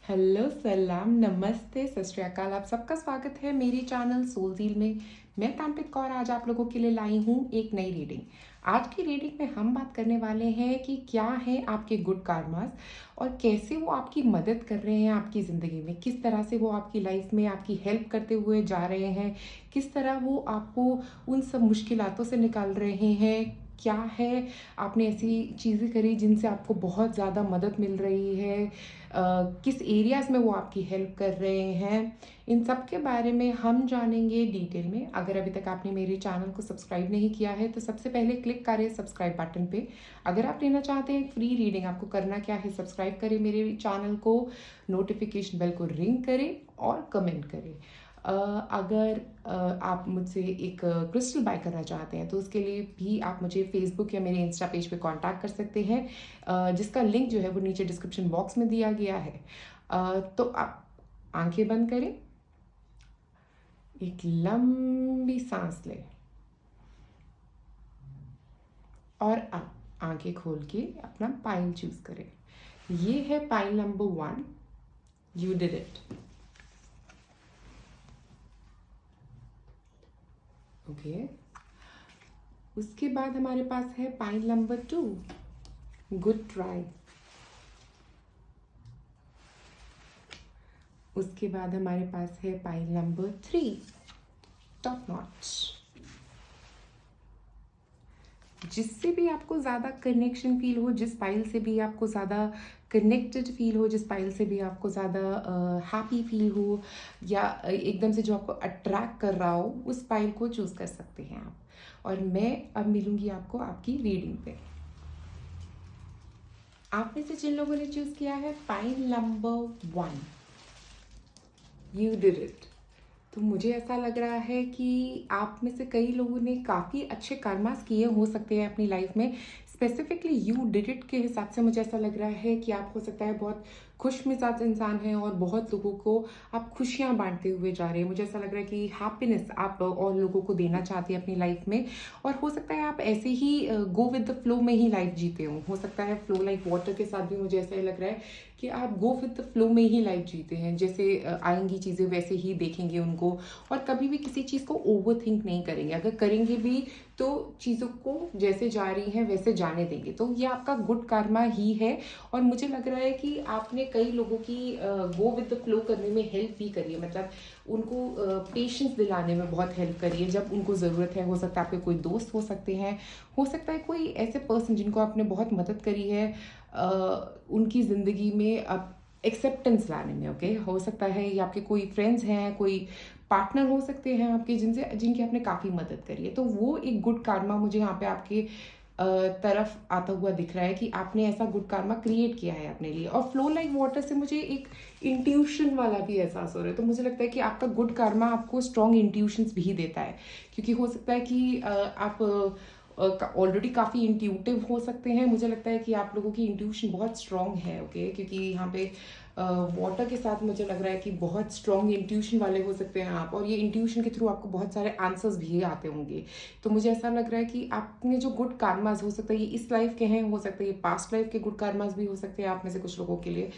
Hello, सलाम, नमस्ते, सत श्री अकाल। आप सबका स्वागत है मेरी चैनल सोल झील में। मैं तांत्रिक कौर आज आप लोगों के लिए लाई हूँ एक नई रीडिंग। आज की रीडिंग में हम बात करने वाले हैं कि क्या है आपके गुड कार्मास और कैसे वो आपकी मदद कर रहे हैं आपकी ज़िंदगी में, किस तरह से वो आपकी लाइफ में आपकी हेल्प करते हुए जा रहे हैं, किस तरह वो आपको उन सब मुश्किलातों से निकाल रहे हैं। क्या है आपने ऐसी चीज़ें करी जिनसे आपको बहुत ज़्यादा मदद मिल रही है, किस एरियाज़ में वो आपकी हेल्प कर रहे हैं, इन सब के बारे में हम जानेंगे डिटेल में। अगर अभी तक आपने मेरे चैनल को सब्सक्राइब नहीं किया है तो सबसे पहले क्लिक करें सब्सक्राइब बटन पे। अगर आप लेना चाहते हैं फ्री रीडिंग, आपको करना क्या है, सब्सक्राइब करें मेरे चैनल को, नोटिफिकेशन बेल को रिंग करें और कमेंट करें। अगर आप मुझसे एक क्रिस्टल बाय करना चाहते हैं तो उसके लिए भी आप मुझे फेसबुक या मेरे इंस्टा पेज पे कांटेक्ट कर सकते हैं, जिसका लिंक जो है वो नीचे डिस्क्रिप्शन बॉक्स में दिया गया है। तो आप आंखें बंद करें, एक लंबी सांस लें और आप आंखें खोल के अपना पाइल चूज करें। ये है pile number 1, you did it. Okay, उसके बाद हमारे पास है पाइल नंबर 2, गुड ट्राई। उसके बाद हमारे पास है पाइल नंबर 3, टॉप नॉच। जिससे भी आपको ज़्यादा कनेक्शन फील हो, जिस पाइल से भी आपको ज़्यादा कनेक्टेड फील हो, जिस पाइल से भी आपको ज़्यादा हैप्पी फील हो या एकदम से जो आपको अट्रैक्ट कर रहा हो, उस पाइल को चूज़ कर सकते हैं आप। और मैं अब मिलूंगी आपको आपकी रीडिंग पे। आप में से जिन लोगों ने चूज़ किया है pile number 1, you did it, तो मुझे ऐसा लग रहा है कि आप में से कई लोगों ने काफ़ी अच्छे कर्मास किए हो सकते हैं अपनी लाइफ में। स्पेसिफिकली यू डिड इट के हिसाब से मुझे ऐसा लग रहा है कि आप हो सकता है बहुत खुश मिजाज इंसान हैं और बहुत लोगों को आप खुशियाँ बांटते हुए जा रहे हैं। मुझे ऐसा लग रहा है कि हैप्पीनेस आप और लोगों को देना चाहते हैं अपनी लाइफ में, और हो सकता है आप ऐसे ही गो विद द फ्लो में ही लाइफ जीते हो सकता है फ्लो लाइक वाटर के साथ भी मुझे ऐसा ही लग रहा है कि आप गो विद द फ्लो में ही लाइफ जीते हैं। जैसे आएंगी चीज़ें वैसे ही देखेंगे उनको, और कभी भी किसी चीज़ को ओवर थिंक नहीं करेंगे। अगर करेंगे भी तो चीज़ों को जैसे जा रही हैं वैसे जाने देंगे। तो ये आपका गुड कर्मा ही है। और मुझे लग रहा है कि आपने कई लोगों की गो विद द फ्लो करने में हेल्प भी करी है, मतलब उनको पेशेंस दिलाने में बहुत हेल्प करी है जब उनको ज़रूरत है। हो सकता है आपके कोई दोस्त हो सकते हैं, हो सकता है कोई ऐसे पर्सन जिनको आपने बहुत मदद करी है उनकी ज़िंदगी में अब एक्सेप्टेंस लाने में। ओके, हो सकता है ये आपके कोई फ्रेंड्स हैं, कोई पार्टनर हो सकते हैं आपके जिनकी आपने काफ़ी मदद करी है। तो वो एक गुड कार्मा मुझे यहाँ पे आपके तरफ आता हुआ दिख रहा है कि आपने ऐसा गुड कार्मा क्रिएट किया है अपने लिए। और फ्लो लाइक वाटर से मुझे एक इंट्यूशन वाला भी एहसास हो रहा है। तो मुझे लगता है कि आपका गुड कार्मा आपको स्ट्रॉन्ग इंट्यूशंस भी देता है, क्योंकि हो सकता है कि आप ऑलरेडी काफ़ी इंट्यूटिव हो सकते हैं। मुझे लगता है कि आप लोगों की इंट्यूशन बहुत स्ट्रॉन्ग है। ओके, क्योंकि यहाँ पे वाटर के साथ मुझे लग रहा है कि बहुत स्ट्रॉन्ग इंट्यूशन वाले हो सकते हैं आप, और ये इंट्यूशन के थ्रू आपको बहुत सारे आंसर्स भी आते होंगे। तो मुझे ऐसा लग रहा है कि आपने जो गुड कार्मास, हो सकता है ये इस लाइफ के हैं, हो सकता है ये पास्ट लाइफ के गुड कार्मास भी हो सकते हैं आप में से कुछ लोगों के लिए,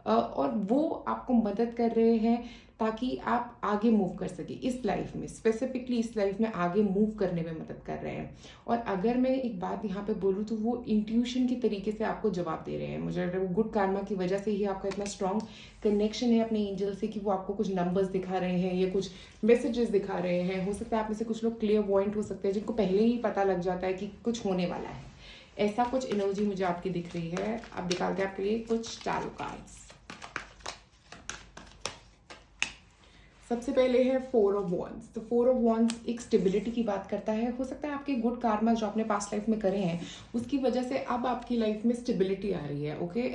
और वो आपको मदद कर रहे हैं ताकि आप आगे मूव कर सके इस लाइफ में। स्पेसिफिकली इस लाइफ में आगे मूव करने में मदद कर रहे हैं। और अगर मैं एक बात यहाँ पे बोलूँ तो वो इंट्यूशन के तरीके से आपको जवाब दे रहे हैं। मुझे लग रहा है वो गुड कार्मा की वजह से ही आपका इतना स्ट्रॉन्ग कनेक्शन है अपने एंजल से कि वो आपको कुछ नंबर्स दिखा रहे हैं या कुछ मैसेजेस दिखा रहे हैं। हो सकता है आप में से कुछ लोग क्लियर पॉइंट हो सकते हैं जिनको पहले ही पता लग जाता है कि कुछ होने वाला है। ऐसा कुछ एनर्जी मुझे आपकी दिख रही है। अब निकालते हैं आपके लिए कुछ टैरो कार्ड्स। सबसे पहले है 4 ऑफ वॉन्ड्स। तो 4 ऑफ वॉन्ड्स एक स्टेबिलिटी की बात करता है। हो सकता है आपके गुड कार्मा जो आपने पास्ट लाइफ में करे हैं उसकी वजह से अब आपकी लाइफ में स्टेबिलिटी आ रही है। ओके,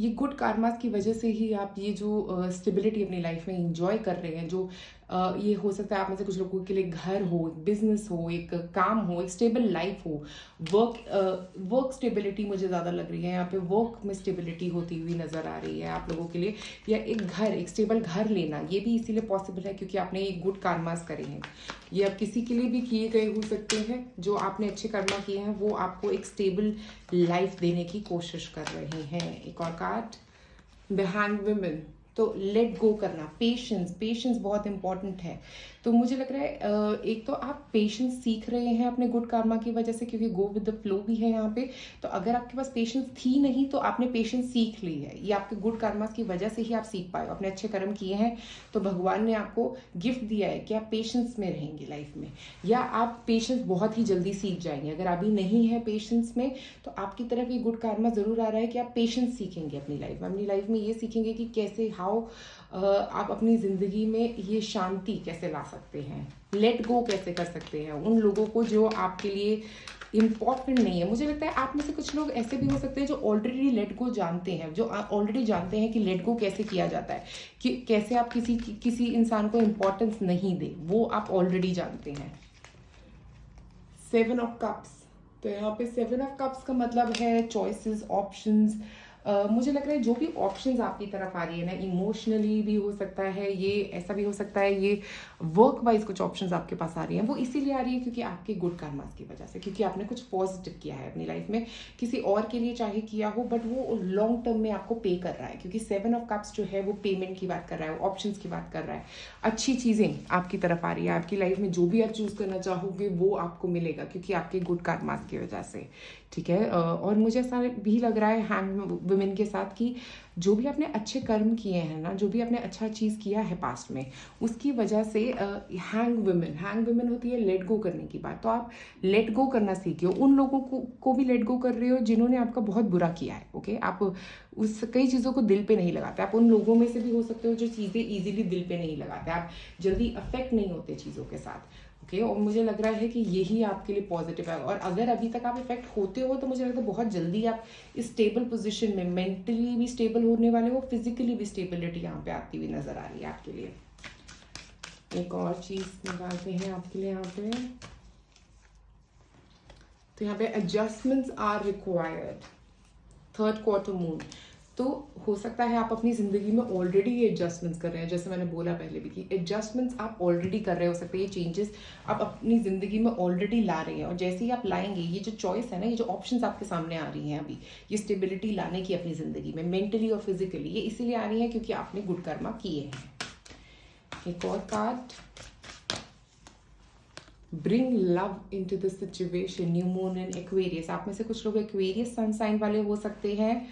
ये गुड कार्मास की वजह से ही आप ये जो स्टेबिलिटी अपनी लाइफ में इंजॉय कर रहे हैं। जो ये हो सकता है आप में से कुछ लोगों के लिए घर हो, बिजनेस हो, एक काम हो, एक स्टेबल लाइफ हो, वर्क स्टेबिलिटी मुझे ज़्यादा लग रही है। यहाँ पे वर्क में स्टेबिलिटी होती हुई नज़र आ रही है आप लोगों के लिए। या एक स्टेबल घर लेना, ये भी इसीलिए पॉसिबल है क्योंकि आपने एक गुड कार्मास करे हैं। ये अब किसी के लिए भी किए गए हो सकते हैं। जो आपने अच्छे कर्मा किए हैं वो आपको एक स्टेबल लाइफ देने की कोशिश कर रहे हैं। एक और कार्ड, द हैंग वुमेन, तो लेट गो करना, पेशेंस, पेशेंस बहुत इंपॉर्टेंट है। तो मुझे लग रहा है एक तो आप पेशेंस सीख रहे हैं अपने गुड कर्मा की वजह से, क्योंकि गो विद द फ्लो भी है यहाँ पे। तो अगर आपके पास पेशेंस थी नहीं तो आपने पेशेंस सीख ली है, ये आपके गुड कर्मा की वजह से ही आप सीख पाए हो, अपने अच्छे कर्म किए हैं तो भगवान ने आपको गिफ्ट दिया है कि आप पेशेंस में रहेंगे लाइफ में, या आप पेशेंस बहुत ही जल्दी सीख जाएंगे। अगर अभी नहीं है पेशेंस में तो आपकी तरफ ये गुड कर्मा जरूर आ रहा है कि आप पेशेंस सीखेंगे अपनी लाइफ में ये सीखेंगे कि कैसे आप अपनी ज़िंदगी में ये शांति कैसे ला सकते हैं, लेट गो कैसे कर सकते हैं उन लोगों को जो आपके लिए इम्पॉर्टेंट नहीं है। मुझे लगता है आप में से कुछ लोग ऐसे भी हो सकते हैं जो ऑलरेडी लेट गो जानते हैं, जो ऑलरेडी जानते हैं कि लेट गो कैसे किया जाता है, कि कैसे आप किसी इंसान को इम्पोर्टेंस नहीं दे, वो आप ऑलरेडी जानते हैं। 7 ऑफ कप्स, तो यहाँ पे 7 ऑफ कप्स का मतलब है चॉइसेस, ऑप्शंस। मुझे लग रहा है जो भी ऑप्शंस आपकी तरफ आ रही है ना, इमोशनली भी हो सकता है, ये ऐसा भी हो सकता है, ये वर्क वाइज कुछ ऑप्शंस आपके पास आ रही हैं, वो इसीलिए आ रही है क्योंकि आपके गुड कर्मास की वजह से, क्योंकि आपने कुछ पॉजिटिव किया है अपनी लाइफ में, किसी और के लिए चाहे किया हो, बट वो लॉन्ग टर्म में आपको पे कर रहा है, क्योंकि 7 ऑफ कप्स जो है वो पेमेंट की बात कर रहा है, ऑप्शंस की बात कर रहा है, अच्छी चीज़ें आपकी तरफ आ रही है, आपकी लाइफ में जो भी आप चूज़ करना चाहोगे वो आपको मिलेगा क्योंकि आपके गुड कर्मास की वजह से, ठीक है। और मुझे ऐसा भी लग रहा है हैंग वुमेन के साथ कि जो भी आपने अच्छे कर्म किए हैं ना, जो भी आपने अच्छा चीज़ किया है पास्ट में, उसकी वजह से हैंग वुमेन होती है लेट गो करने की बात। तो आप लेट गो करना सीखिए, उन लोगों को भी लेट गो कर रहे हो जिन्होंने आपका बहुत बुरा किया है, ओके। आप उस कई चीज़ों को दिल पे नहीं लगाते, आप उन लोगों में से भी हो सकते हो जो चीज़ें ईजिली दिल पे नहीं लगाते, आप जल्दी अफेक्ट नहीं होते चीज़ों के साथ, ओके। और मुझे लग रहा है कि यही आपके लिए पॉजिटिव है। और अगर अभी तक आप इफेक्ट होते हो तो मुझे लगता है बहुत जल्दी आप स्टेबल पोजीशन में, मेंटली भी स्टेबल होने वाले हो, फिजिकली भी स्टेबिलिटी यहाँ पे आती हुई नजर आ रही है आपके लिए। एक और चीज निकालते हैं आपके लिए यहाँ पे, तो यहाँ पे adjustments are required, 3rd quarter moon. तो हो सकता है आप अपनी ज़िंदगी में ऑलरेडी ये एडजस्टमेंट्स कर रहे हैं, जैसे मैंने बोला पहले भी कि एडजस्टमेंट्स आप ऑलरेडी कर रहे हो सकते हैं, ये चेंजेस आप अपनी ज़िंदगी में ऑलरेडी ला रहे हैं। और जैसे ही आप लाएंगे, ये जो चॉइस है ना, ये जो ऑप्शंस आपके सामने आ रही हैं अभी, ये स्टेबिलिटी लाने की अपनी ज़िंदगी में मेंटली और फिजिकली, ये इसीलिए आ रही है क्योंकि आपने गुड कर्मा किए हैं। एक और card, bring love in to the situation, new moon in Aquarius. आप में से कुछ लोग एक्वेरियस सन साइन वाले हो सकते हैं।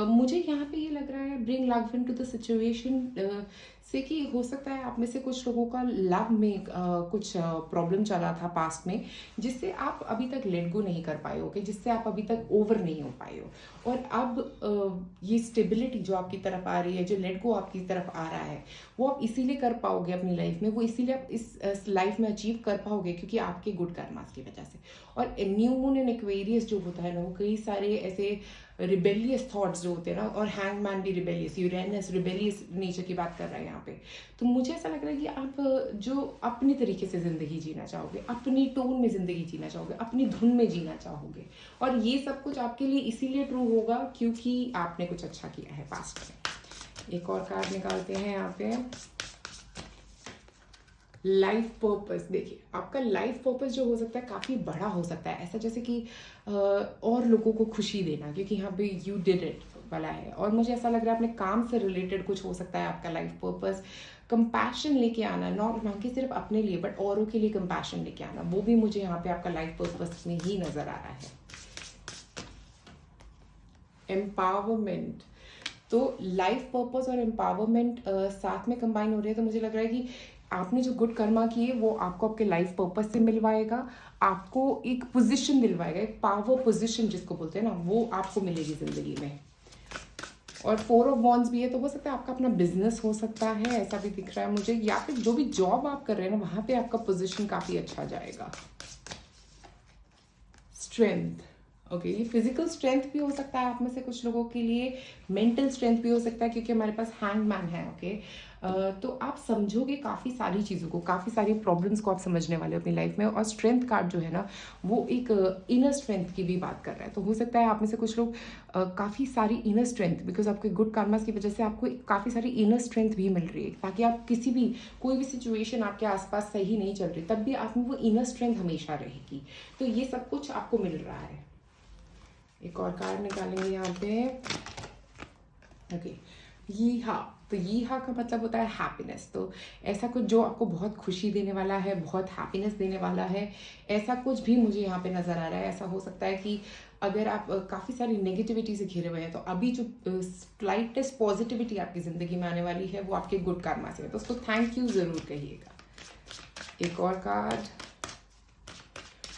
मुझे यहाँ पे ये लग रहा है bring love in to the situation से कि हो सकता है आप में से कुछ लोगों का लव में कुछ प्रॉब्लम चला था पास्ट में, जिससे आप अभी तक लेट गो नहीं कर पाए हो, जिससे आप अभी तक ओवर नहीं हो पाए हो। और अब ये स्टेबिलिटी जो आपकी तरफ आ रही है, जो लेट गो आपकी तरफ आ रहा है, वो आप इसीलिए कर पाओगे अपनी लाइफ में, वो इसीलिए आप इस लाइफ में अचीव कर पाओगे क्योंकि आपके गुड कर्मास की वजह से। और न्यू मून इन एक्वेरियस जो होता है ना, वो कई सारे ऐसे रिबेलियस थॉट्स जो होते हैं ना, और हैंगमैन भी रिबेलियस, यूरेनस रिबेलियस नेचर की बात कर रहा है यहाँ पे। तो मुझे ऐसा लग रहा है कि आप जो अपनी तरीके से ज़िंदगी जीना चाहोगे, अपनी टोन में ज़िंदगी जीना चाहोगे, अपनी धुन में जीना चाहोगे, और ये सब कुछ आपके लिए इसीलिए ट्रू होगा क्योंकि आपने कुछ अच्छा किया है पास्ट में। एक और कार्ड निकालते हैं यहाँ पे, लाइफ पर्पस। देखिए, आपका लाइफ पर्पस जो हो सकता है काफ़ी बड़ा हो सकता है, ऐसा जैसे कि और लोगों को खुशी देना, क्योंकि यहाँ पे यू डिड इट वाला है। और मुझे ऐसा लग रहा है अपने काम से रिलेटेड कुछ हो सकता है आपका लाइफ पर्पस, कंपैशन लेके आना, ना कि सिर्फ अपने लिए बट औरों के लिए कंपैशन लेके आना, वो भी मुझे यहाँ पे आपका लाइफ पर्पस में ही नजर आ रहा है। एम्पावरमेंट, तो लाइफ पर्पस और एम्पावरमेंट साथ में कंबाइन हो रहे हैं। तो मुझे लग रहा है कि आपने जो गुड कर्मा किए वो आपको आपके लाइफ पर्पस से मिलवाएगा, आपको एक पोजीशन दिलवाएगा, एक पावर पोजीशन जिसको बोलते हैं ना, वो आपको मिलेगी जिंदगी में। और 4 ऑफ वॉन्ड्स भी है, तो हो सकता है आपका अपना बिजनेस हो सकता है, ऐसा भी दिख रहा है मुझे, या फिर जो भी जॉब आप कर रहे हैं ना, वहां पे आपका पोजीशन काफी अच्छा जाएगा। स्ट्रेंथ, ओके, ये फिजिकल स्ट्रेंथ भी हो सकता है आप में से कुछ लोगों के लिए, मेंटल स्ट्रेंथ भी हो सकता है क्योंकि हमारे पास हैंगमैन है, ओके। तो आप समझोगे काफ़ी सारी चीज़ों को, काफ़ी सारी प्रॉब्लम्स को आप समझने वाले हो अपनी लाइफ में। और स्ट्रेंथ कार्ड जो है ना, वो एक इनर स्ट्रेंथ की भी बात कर रहा है। तो हो सकता है आप में से कुछ लोग काफ़ी सारी इनर स्ट्रेंथ, बिकॉज आपके गुड कर्मास की वजह से आपको काफ़ी सारी इनर स्ट्रेंथ भी मिल रही है, ताकि आप कोई भी सिचुएशन आपके आसपास सही नहीं चल रही, तब भी आप में वो इनर स्ट्रेंथ हमेशा रहेगी। तो ये सब कुछ आपको मिल रहा है। एक और कार्ड निकालेंगे यहाँ पे, ओके, यी हा। तो यी हा का मतलब होता है हैप्पीनेस। तो ऐसा कुछ जो आपको बहुत खुशी देने वाला है, बहुत हैप्पीनेस देने वाला है, ऐसा कुछ भी मुझे यहाँ पे नज़र आ रहा है। ऐसा हो सकता है कि अगर आप काफ़ी सारी नेगेटिविटी से घिरे हुए हैं, तो अभी जो स्लाइटेस्ट पॉजिटिविटी आपकी ज़िंदगी में आने वाली है वो आपके गुड कर्मा से है, तो उसको थैंक यू ज़रूर कहिएगा। एक और कार्ड।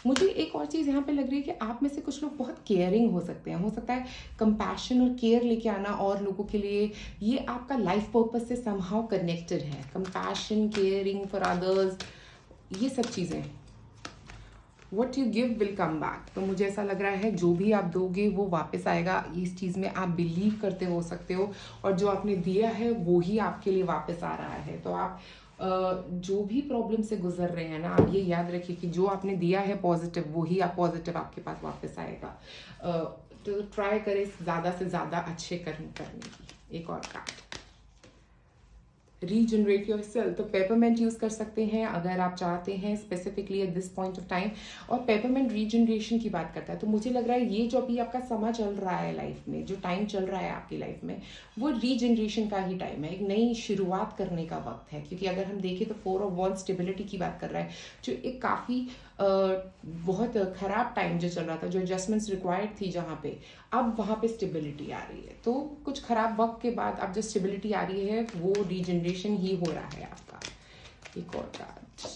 मुझे एक और चीज़ यहाँ पे लग रही है कि आप में से कुछ लोग बहुत केयरिंग हो सकते हैं। हो सकता है कंपैशन और केयर लेके आना और लोगों के लिए, ये आपका लाइफ पर्पस से समहाउ कनेक्टेड है। कंपैशन, केयरिंग फॉर अदर्स, ये सब चीज़ें। What you give will come back. तो मुझे ऐसा लग रहा है जो भी आप दोगे वो वापस आएगा। इस चीज़ में आप बिलीव करते हो सकते हो, और जो आपने दिया है वो ही आपके लिए वापस आ रहा है। तो आप जो भी प्रॉब्लम से गुजर रहे हैं ना, आप ये याद रखिए कि जो आपने दिया है पॉजिटिव, वही आप पॉजिटिव आपके पास वापस आएगा। तो ट्राई करें ज़्यादा से ज़्यादा अच्छे कर्म करने की। एक और कार्ड, रीजनरेट योर सेल्फ। तो पेपरमेंट यूज़ कर सकते हैं अगर आप चाहते हैं specifically at this point of time. और पेपरमेंट रीजनरेशन की बात करता है, तो मुझे लग रहा है ये जो अभी आपका समय चल रहा है लाइफ में, जो टाइम चल रहा है आपकी लाइफ में, वो रीजनरेशन का ही टाइम है। एक नई शुरुआत करने का वक्त है। क्योंकि अगर हम देखें तो 4 ऑफ वॉन्ड्स स्टेबिलिटी की बात कर रहा है, जो एक काफ़ी बहुत ख़राब टाइम जो चल रहा था, जो एडजस्टमेंट्स रिक्वायर्ड थी जहाँ पे, अब वहाँ पे स्टेबिलिटी आ रही है। तो कुछ ख़राब वक्त के बाद अब जो स्टेबिलिटी आ रही है वो रीजनरेशन ही हो रहा है आपका। एक और card,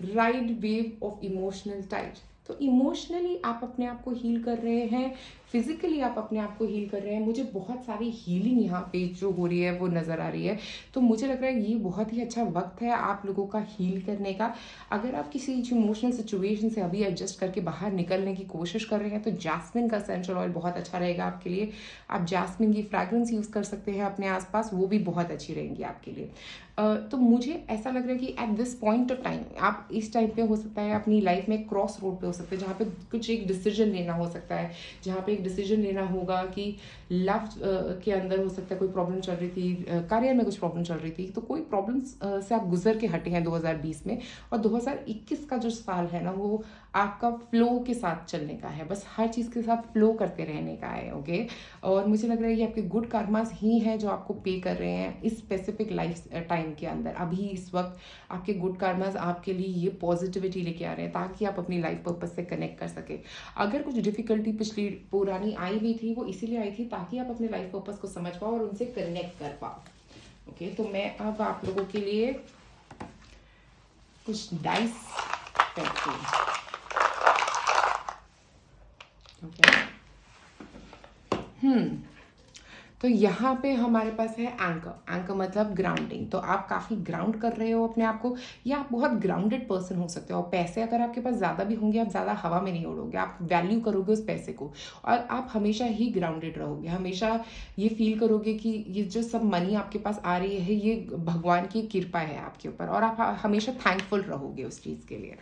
ride wave of emotional tide. तो इमोशनली आप अपने आप को हील कर रहे हैं, फिजिकली आप अपने आप को हील कर रहे हैं। मुझे बहुत सारी हीलिंग यहाँ पे जो हो रही है वो नज़र आ रही है। तो मुझे लग रहा है ये बहुत ही अच्छा वक्त है आप लोगों का हील करने का। अगर आप किसी इमोशनल सिचुएशन से अभी एडजस्ट करके बाहर निकलने की कोशिश कर रहे हैं, तो जैस्मिन का एसेंशियल ऑयल बहुत अच्छा रहेगा आपके लिए। आप जैस्मिन की फ्रैग्रेंस यूज़ कर सकते हैं अपने आसपास, वो भी बहुत अच्छी रहेंगी आपके लिए। तो मुझे ऐसा लग रहा है कि at this point of time, आप इस टाइम पे हो सकता है अपनी लाइफ में क्रॉस रोड पे हो सकते हैं, जहाँ पे कुछ एक डिसीजन लेना हो सकता है, जहाँ पे एक डिसीजन लेना होगा कि लव के अंदर हो सकता है कोई प्रॉब्लम चल रही थी, करियर में कुछ प्रॉब्लम चल रही थी, तो कोई प्रॉब्लम्स से आप गुजर के हटे हैं 2020 में। और 2021 का जो साल है ना, वो आपका फ्लो के साथ चलने का है, बस हर चीज़ के साथ फ्लो करते रहने का है। ओके, और मुझे लग रहा है ये आपके गुड कर्मास ही है जो आपको पे कर रहे हैं इस स्पेसिफिक लाइफ टाइम के अंदर। अभी इस वक्त आपके गुड कर्मास आपके लिए ये पॉजिटिविटी लेके आ रहे हैं, ताकि आप अपनी लाइफ पर्पस से कनेक्ट कर सके। अगर कुछ डिफिकल्टी पिछली पुरानी आई हुई थी, वो इसीलिए आई थी ताकि आप अपने लाइफ पर्पस को समझ पाओ और उनसे कनेक्ट कर पाओ। ओके, तो मैं अब आप लोगों के लिए कुछ डाइस फेंकती हूँ। ओके, तो यहाँ पे हमारे पास है एंकर। एंकर मतलब ग्राउंडिंग। तो आप काफ़ी ग्राउंड कर रहे हो अपने आप को, या आप बहुत ग्राउंडेड पर्सन हो सकते हो। और पैसे अगर आपके पास ज़्यादा भी होंगे, आप ज़्यादा हवा में नहीं उड़ोगे, आप वैल्यू करोगे उस पैसे को, और आप हमेशा ही ग्राउंडेड रहोगे। हमेशा ये फील करोगे कि ये जो सब मनी आपके पास आ रही है, ये भगवान की कृपा है आपके ऊपर, और आप हमेशा थैंकफुल रहोगे उस चीज़ के लिए।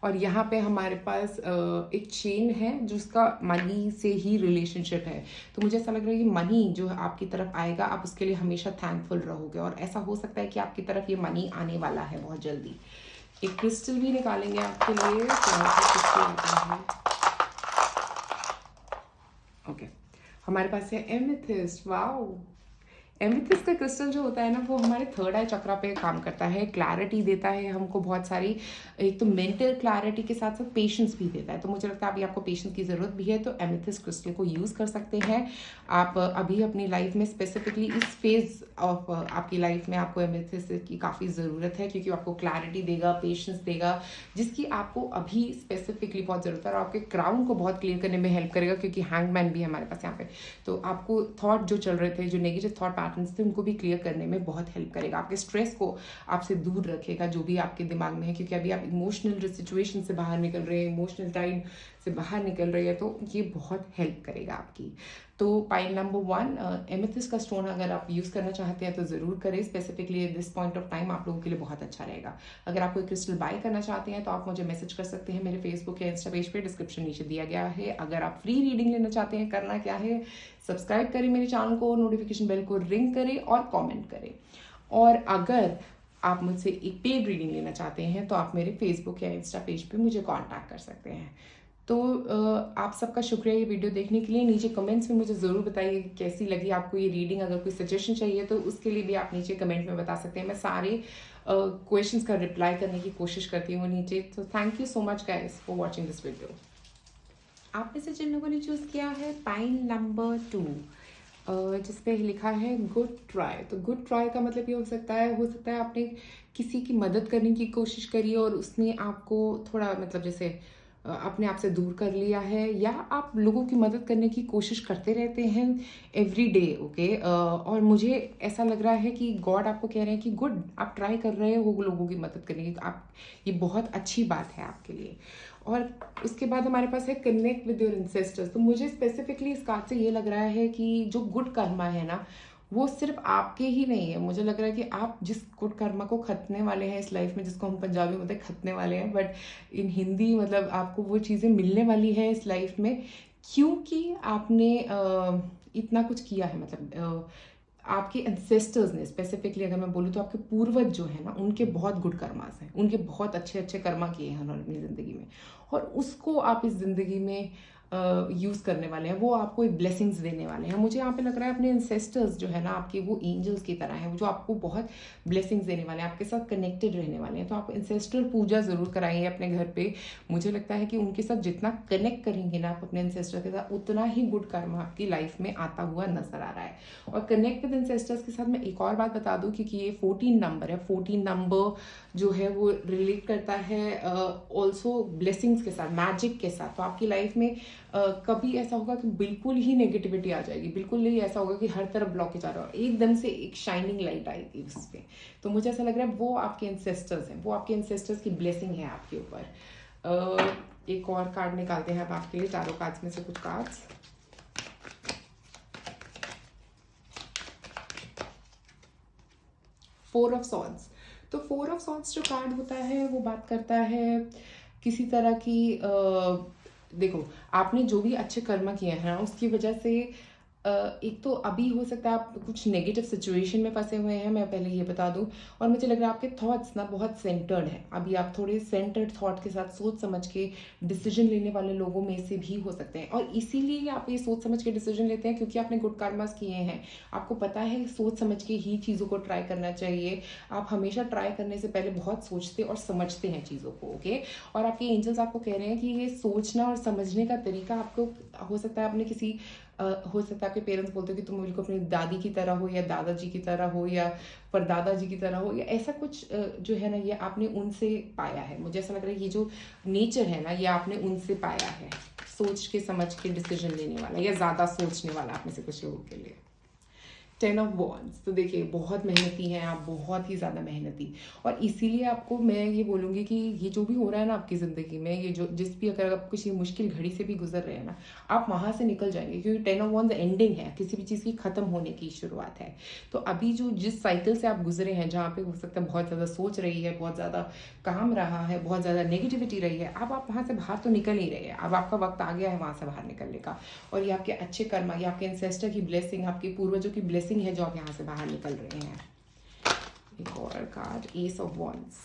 और यहाँ पे हमारे पास एक चेन है जिसका मनी से ही रिलेशनशिप है। तो मुझे ऐसा लग रहा है कि मनी जो आपकी तरफ आएगा, आप उसके लिए हमेशा थैंकफुल रहोगे, और ऐसा हो सकता है कि आपकी तरफ ये मनी आने वाला है बहुत जल्दी। एक क्रिस्टल भी निकालेंगे आपके लिए। ओके, हमारे पास है एमेथिस्ट। वाओ, एमेथिस्ट का क्रिस्टल जो होता है ना, वो हमारे थर्ड आई चक्रा पे काम करता है, क्लैरिटी देता है हमको बहुत सारी। एक तो मेंटल क्लैरिटी के साथ साथ पेशेंस भी देता है। तो मुझे लगता है अभी आपको पेशेंस की ज़रूरत भी है, तो एमेथिस्ट क्रिस्टल को यूज़ कर सकते हैं आप अभी अपनी लाइफ में। स्पेसिफिकली इस फेज़ ऑफ आपकी लाइफ में आपको एमेथिस्ट की काफ़ी ज़रूरत है, क्योंकि आपको क्लैरिटी देगा, पेशेंस देगा, जिसकी आपको अभी स्पेसिफिकली बहुत ज़रूरत है। और आपके क्राउन को बहुत क्लियर करने में हेल्प करेगा, क्योंकि हैंगमैन भी है हमारे पास यहाँ पे। तो आपको थॉट जो चल रहे थे, जो नेगेटिव थॉट पैटर्न्स थे, उनको भी क्लियर करने में बहुत हेल्प करेगा। आपके स्ट्रेस को आपसे दूर रखेगा, जो भी आपके दिमाग में है, क्योंकि अभी आप इमोशनल सिचुएशन से बाहर निकल रहे हैं, इमोशनल टाइम से बाहर निकल रही है, तो ये बहुत हेल्प करेगा आपकी। तो पाइल नंबर 1, एमेथिस्ट का स्टोन अगर आप यूज़ करना चाहते हैं तो ज़रूर करें। Specifically at this point of time आप लोगों के लिए बहुत अच्छा रहेगा। अगर आप कोई क्रिस्टल बाय करना चाहते हैं तो आप मुझे मैसेज कर सकते हैं मेरे फेसबुक या इंस्टा पेज पे, डिस्क्रिप्शन नीचे दिया गया है। अगर आप फ्री रीडिंग लेना चाहते हैं, करना क्या है, सब्सक्राइब करें मेरे चैनल को, नोटिफिकेशन बेल को रिंग करें और कॉमेंट करें। और अगर आप मुझसे एक पेड रीडिंग लेना चाहते हैं तो आप मेरे फेसबुक या इंस्टा पेज पे मुझे कांटेक्ट कर सकते हैं। तो आप सबका शुक्रिया ये वीडियो देखने के लिए। नीचे कमेंट्स में मुझे ज़रूर बताइए कि कैसी लगी आपको ये रीडिंग। अगर कोई सजेशन चाहिए तो उसके लिए भी आप नीचे कमेंट में बता सकते हैं। मैं सारे क्वेश्चंस का रिप्लाई करने की कोशिश करती हूँ नीचे। तो thank you so much guys for watching this video. आप में से जिन लोगों ने चूज़ किया है पाइन नंबर 2, जिस पे लिखा है गुड ट्राई। तो गुड ट्राई का मतलब ये हो सकता है आपने किसी की मदद करने की कोशिश करी और उसने आपको थोड़ा मतलब जैसे अपने आप से दूर कर लिया है, या आप लोगों की मदद करने की कोशिश करते रहते हैं एवरी डे। ओके, और मुझे ऐसा लग रहा है कि गॉड आपको कह रहे हैं कि गुड, आप ट्राई कर रहे हो लोगों की मदद करने की, आप ये बहुत अच्छी बात है आपके लिए। और उसके बाद हमारे पास है कनेक्ट विद योर एंसेस्टर्स। तो मुझे स्पेसिफिकली इस कार्ड से ये लग रहा है कि जो गुड कर्मा है ना, वो सिर्फ आपके ही नहीं है। मुझे लग रहा है कि आप जिस गुड कर्मा को खतने वाले हैं इस लाइफ में, जिसको हम पंजाबी में खतने वाले हैं, बट इन हिंदी मतलब आपको वो चीज़ें मिलने वाली है इस लाइफ में, क्योंकि आपने इतना कुछ किया है। मतलब आपके एंसेस्टर्स ने, स्पेसिफिकली अगर मैं बोलूँ तो आपके पूर्वज जो है ना, उनके बहुत गुड कर्मास हैं, उनके बहुत अच्छे अच्छे कर्मा किए हैं उन्होंने अपनी ज़िंदगी में, और उसको आप इस ज़िंदगी में यूज़ करने वाले हैं। वो आपको एक ब्लेसिंग्स देने वाले हैं। मुझे यहाँ पे लग रहा है अपने एंसेस्टर्स जो है ना आपके, वो एंजल्स की तरह हैं, जो आपको बहुत ब्लेसिंग्स देने वाले हैं, आपके साथ कनेक्टेड रहने वाले हैं। तो आप एंसेस्ट्रल पूजा ज़रूर कराइए अपने घर पे। मुझे लगता है कि उनके साथ जितना कनेक्ट करेंगे ना आप अपने एंसेस्टर के साथ, उतना ही गुड कर्मा आपकी लाइफ में आता हुआ नजर आ रहा है। और कनेक्ट विद एंसेस्टर्स के साथ मैं एक और बात बता दूँ, क्योंकि ये 14 नंबर है। 14 नंबर जो है वो रिलेट करता है ऑल्सो ब्लेसिंग्स के साथ, मैजिक के साथ। तो आपकी लाइफ में कभी ऐसा होगा कि बिल्कुल ही नेगेटिविटी आ जाएगी, बिल्कुल नहीं ऐसा होगा कि हर तरफ ब्लॉकेज आ रहा है, एकदम से एक शाइनिंग लाइट आएगी उस पर। तो मुझे ऐसा लग रहा है वो आपके एंसेस्टर्स हैं, वो आपके एंसेस्टर्स की ब्लेसिंग है आपके ऊपर। एक और कार्ड निकालते हैं अब आपके लिए, चारों कार्ड्स में से कुछ कार्ड्स। Four of swords. तो फोर ऑफ सॉर्ड्स जो कार्ड होता है वो बात करता है किसी तरह की देखो, आपने जो भी अच्छे कर्म किए हैं ना, उसकी वजह से एक तो अभी हो सकता है आप कुछ नेगेटिव सिचुएशन में फंसे हुए हैं, मैं पहले ये बता दूं। और मुझे लग रहा है आपके थॉट्स ना बहुत सेंटर्ड हैं अभी। आप थोड़े सेंटर्ड थॉट के साथ सोच समझ के डिसीजन लेने वाले लोगों में से भी हो सकते हैं। और इसीलिए आप ये सोच समझ के डिसीजन लेते हैं क्योंकि आपने गुड कर्मास किए हैं। आपको पता है सोच समझ के ही चीज़ों को ट्राई करना चाहिए। आप हमेशा ट्राई करने से पहले बहुत सोचते और समझते हैं चीज़ों को। ओके, और आपके एंजल्स आपको कह रहे हैं कि ये सोचना और समझने का तरीका आपको हो सकता है अपने किसी हो सकता है आपके पेरेंट्स बोलते हो कि तुम बिल्कुल अपनी दादी की तरह हो, या दादाजी की तरह हो, या परदादा जी की तरह हो, या ऐसा कुछ जो है ना, ये आपने उनसे पाया है। मुझे ऐसा लग रहा है ये जो नेचर है ना, ये आपने उनसे पाया है। सोच के समझ के डिसीजन लेने वाला, या ज़्यादा सोचने वाला आप में से कुछ लोगों के लिए। 10 ऑफ वॉन्ड्स। तो देखिए बहुत मेहनती हैं आप, बहुत ही ज़्यादा मेहनती। और इसीलिए आपको मैं ये बोलूँगी कि ये जो भी हो रहा है ना आपकी ज़िंदगी में, ये जो जिस भी अगर आप किसी मुश्किल घड़ी से भी गुजर रहे हैं ना, आप वहाँ से निकल जाएंगे। क्योंकि 10 ऑफ वॉन्ड्स एंडिंग है, किसी भी चीज़ की ख़त्म होने की शुरुआत है। तो अभी जो जिस साइकिल से आप गुजरे हैं, जहाँ पे हो सकता है बहुत ज़्यादा सोच रही है, बहुत ज़्यादा काम रहा है, बहुत ज़्यादा नेगेटिविटी रही है, अब आप वहाँ से बाहर तो निकल ही रहे हैं। अब आपका वक्त आ गया है वहाँ से बाहर निकलने का। और ये आपके अच्छे कर्म, ये आपके एंसेस्टर की ब्लेसिंग, आपके पूर्वजों की ब्लेसिंग है जो आप यहाँ से बाहर निकल रहे हैं। एक और कार्ड, एस ऑफ वॉन्ड्स।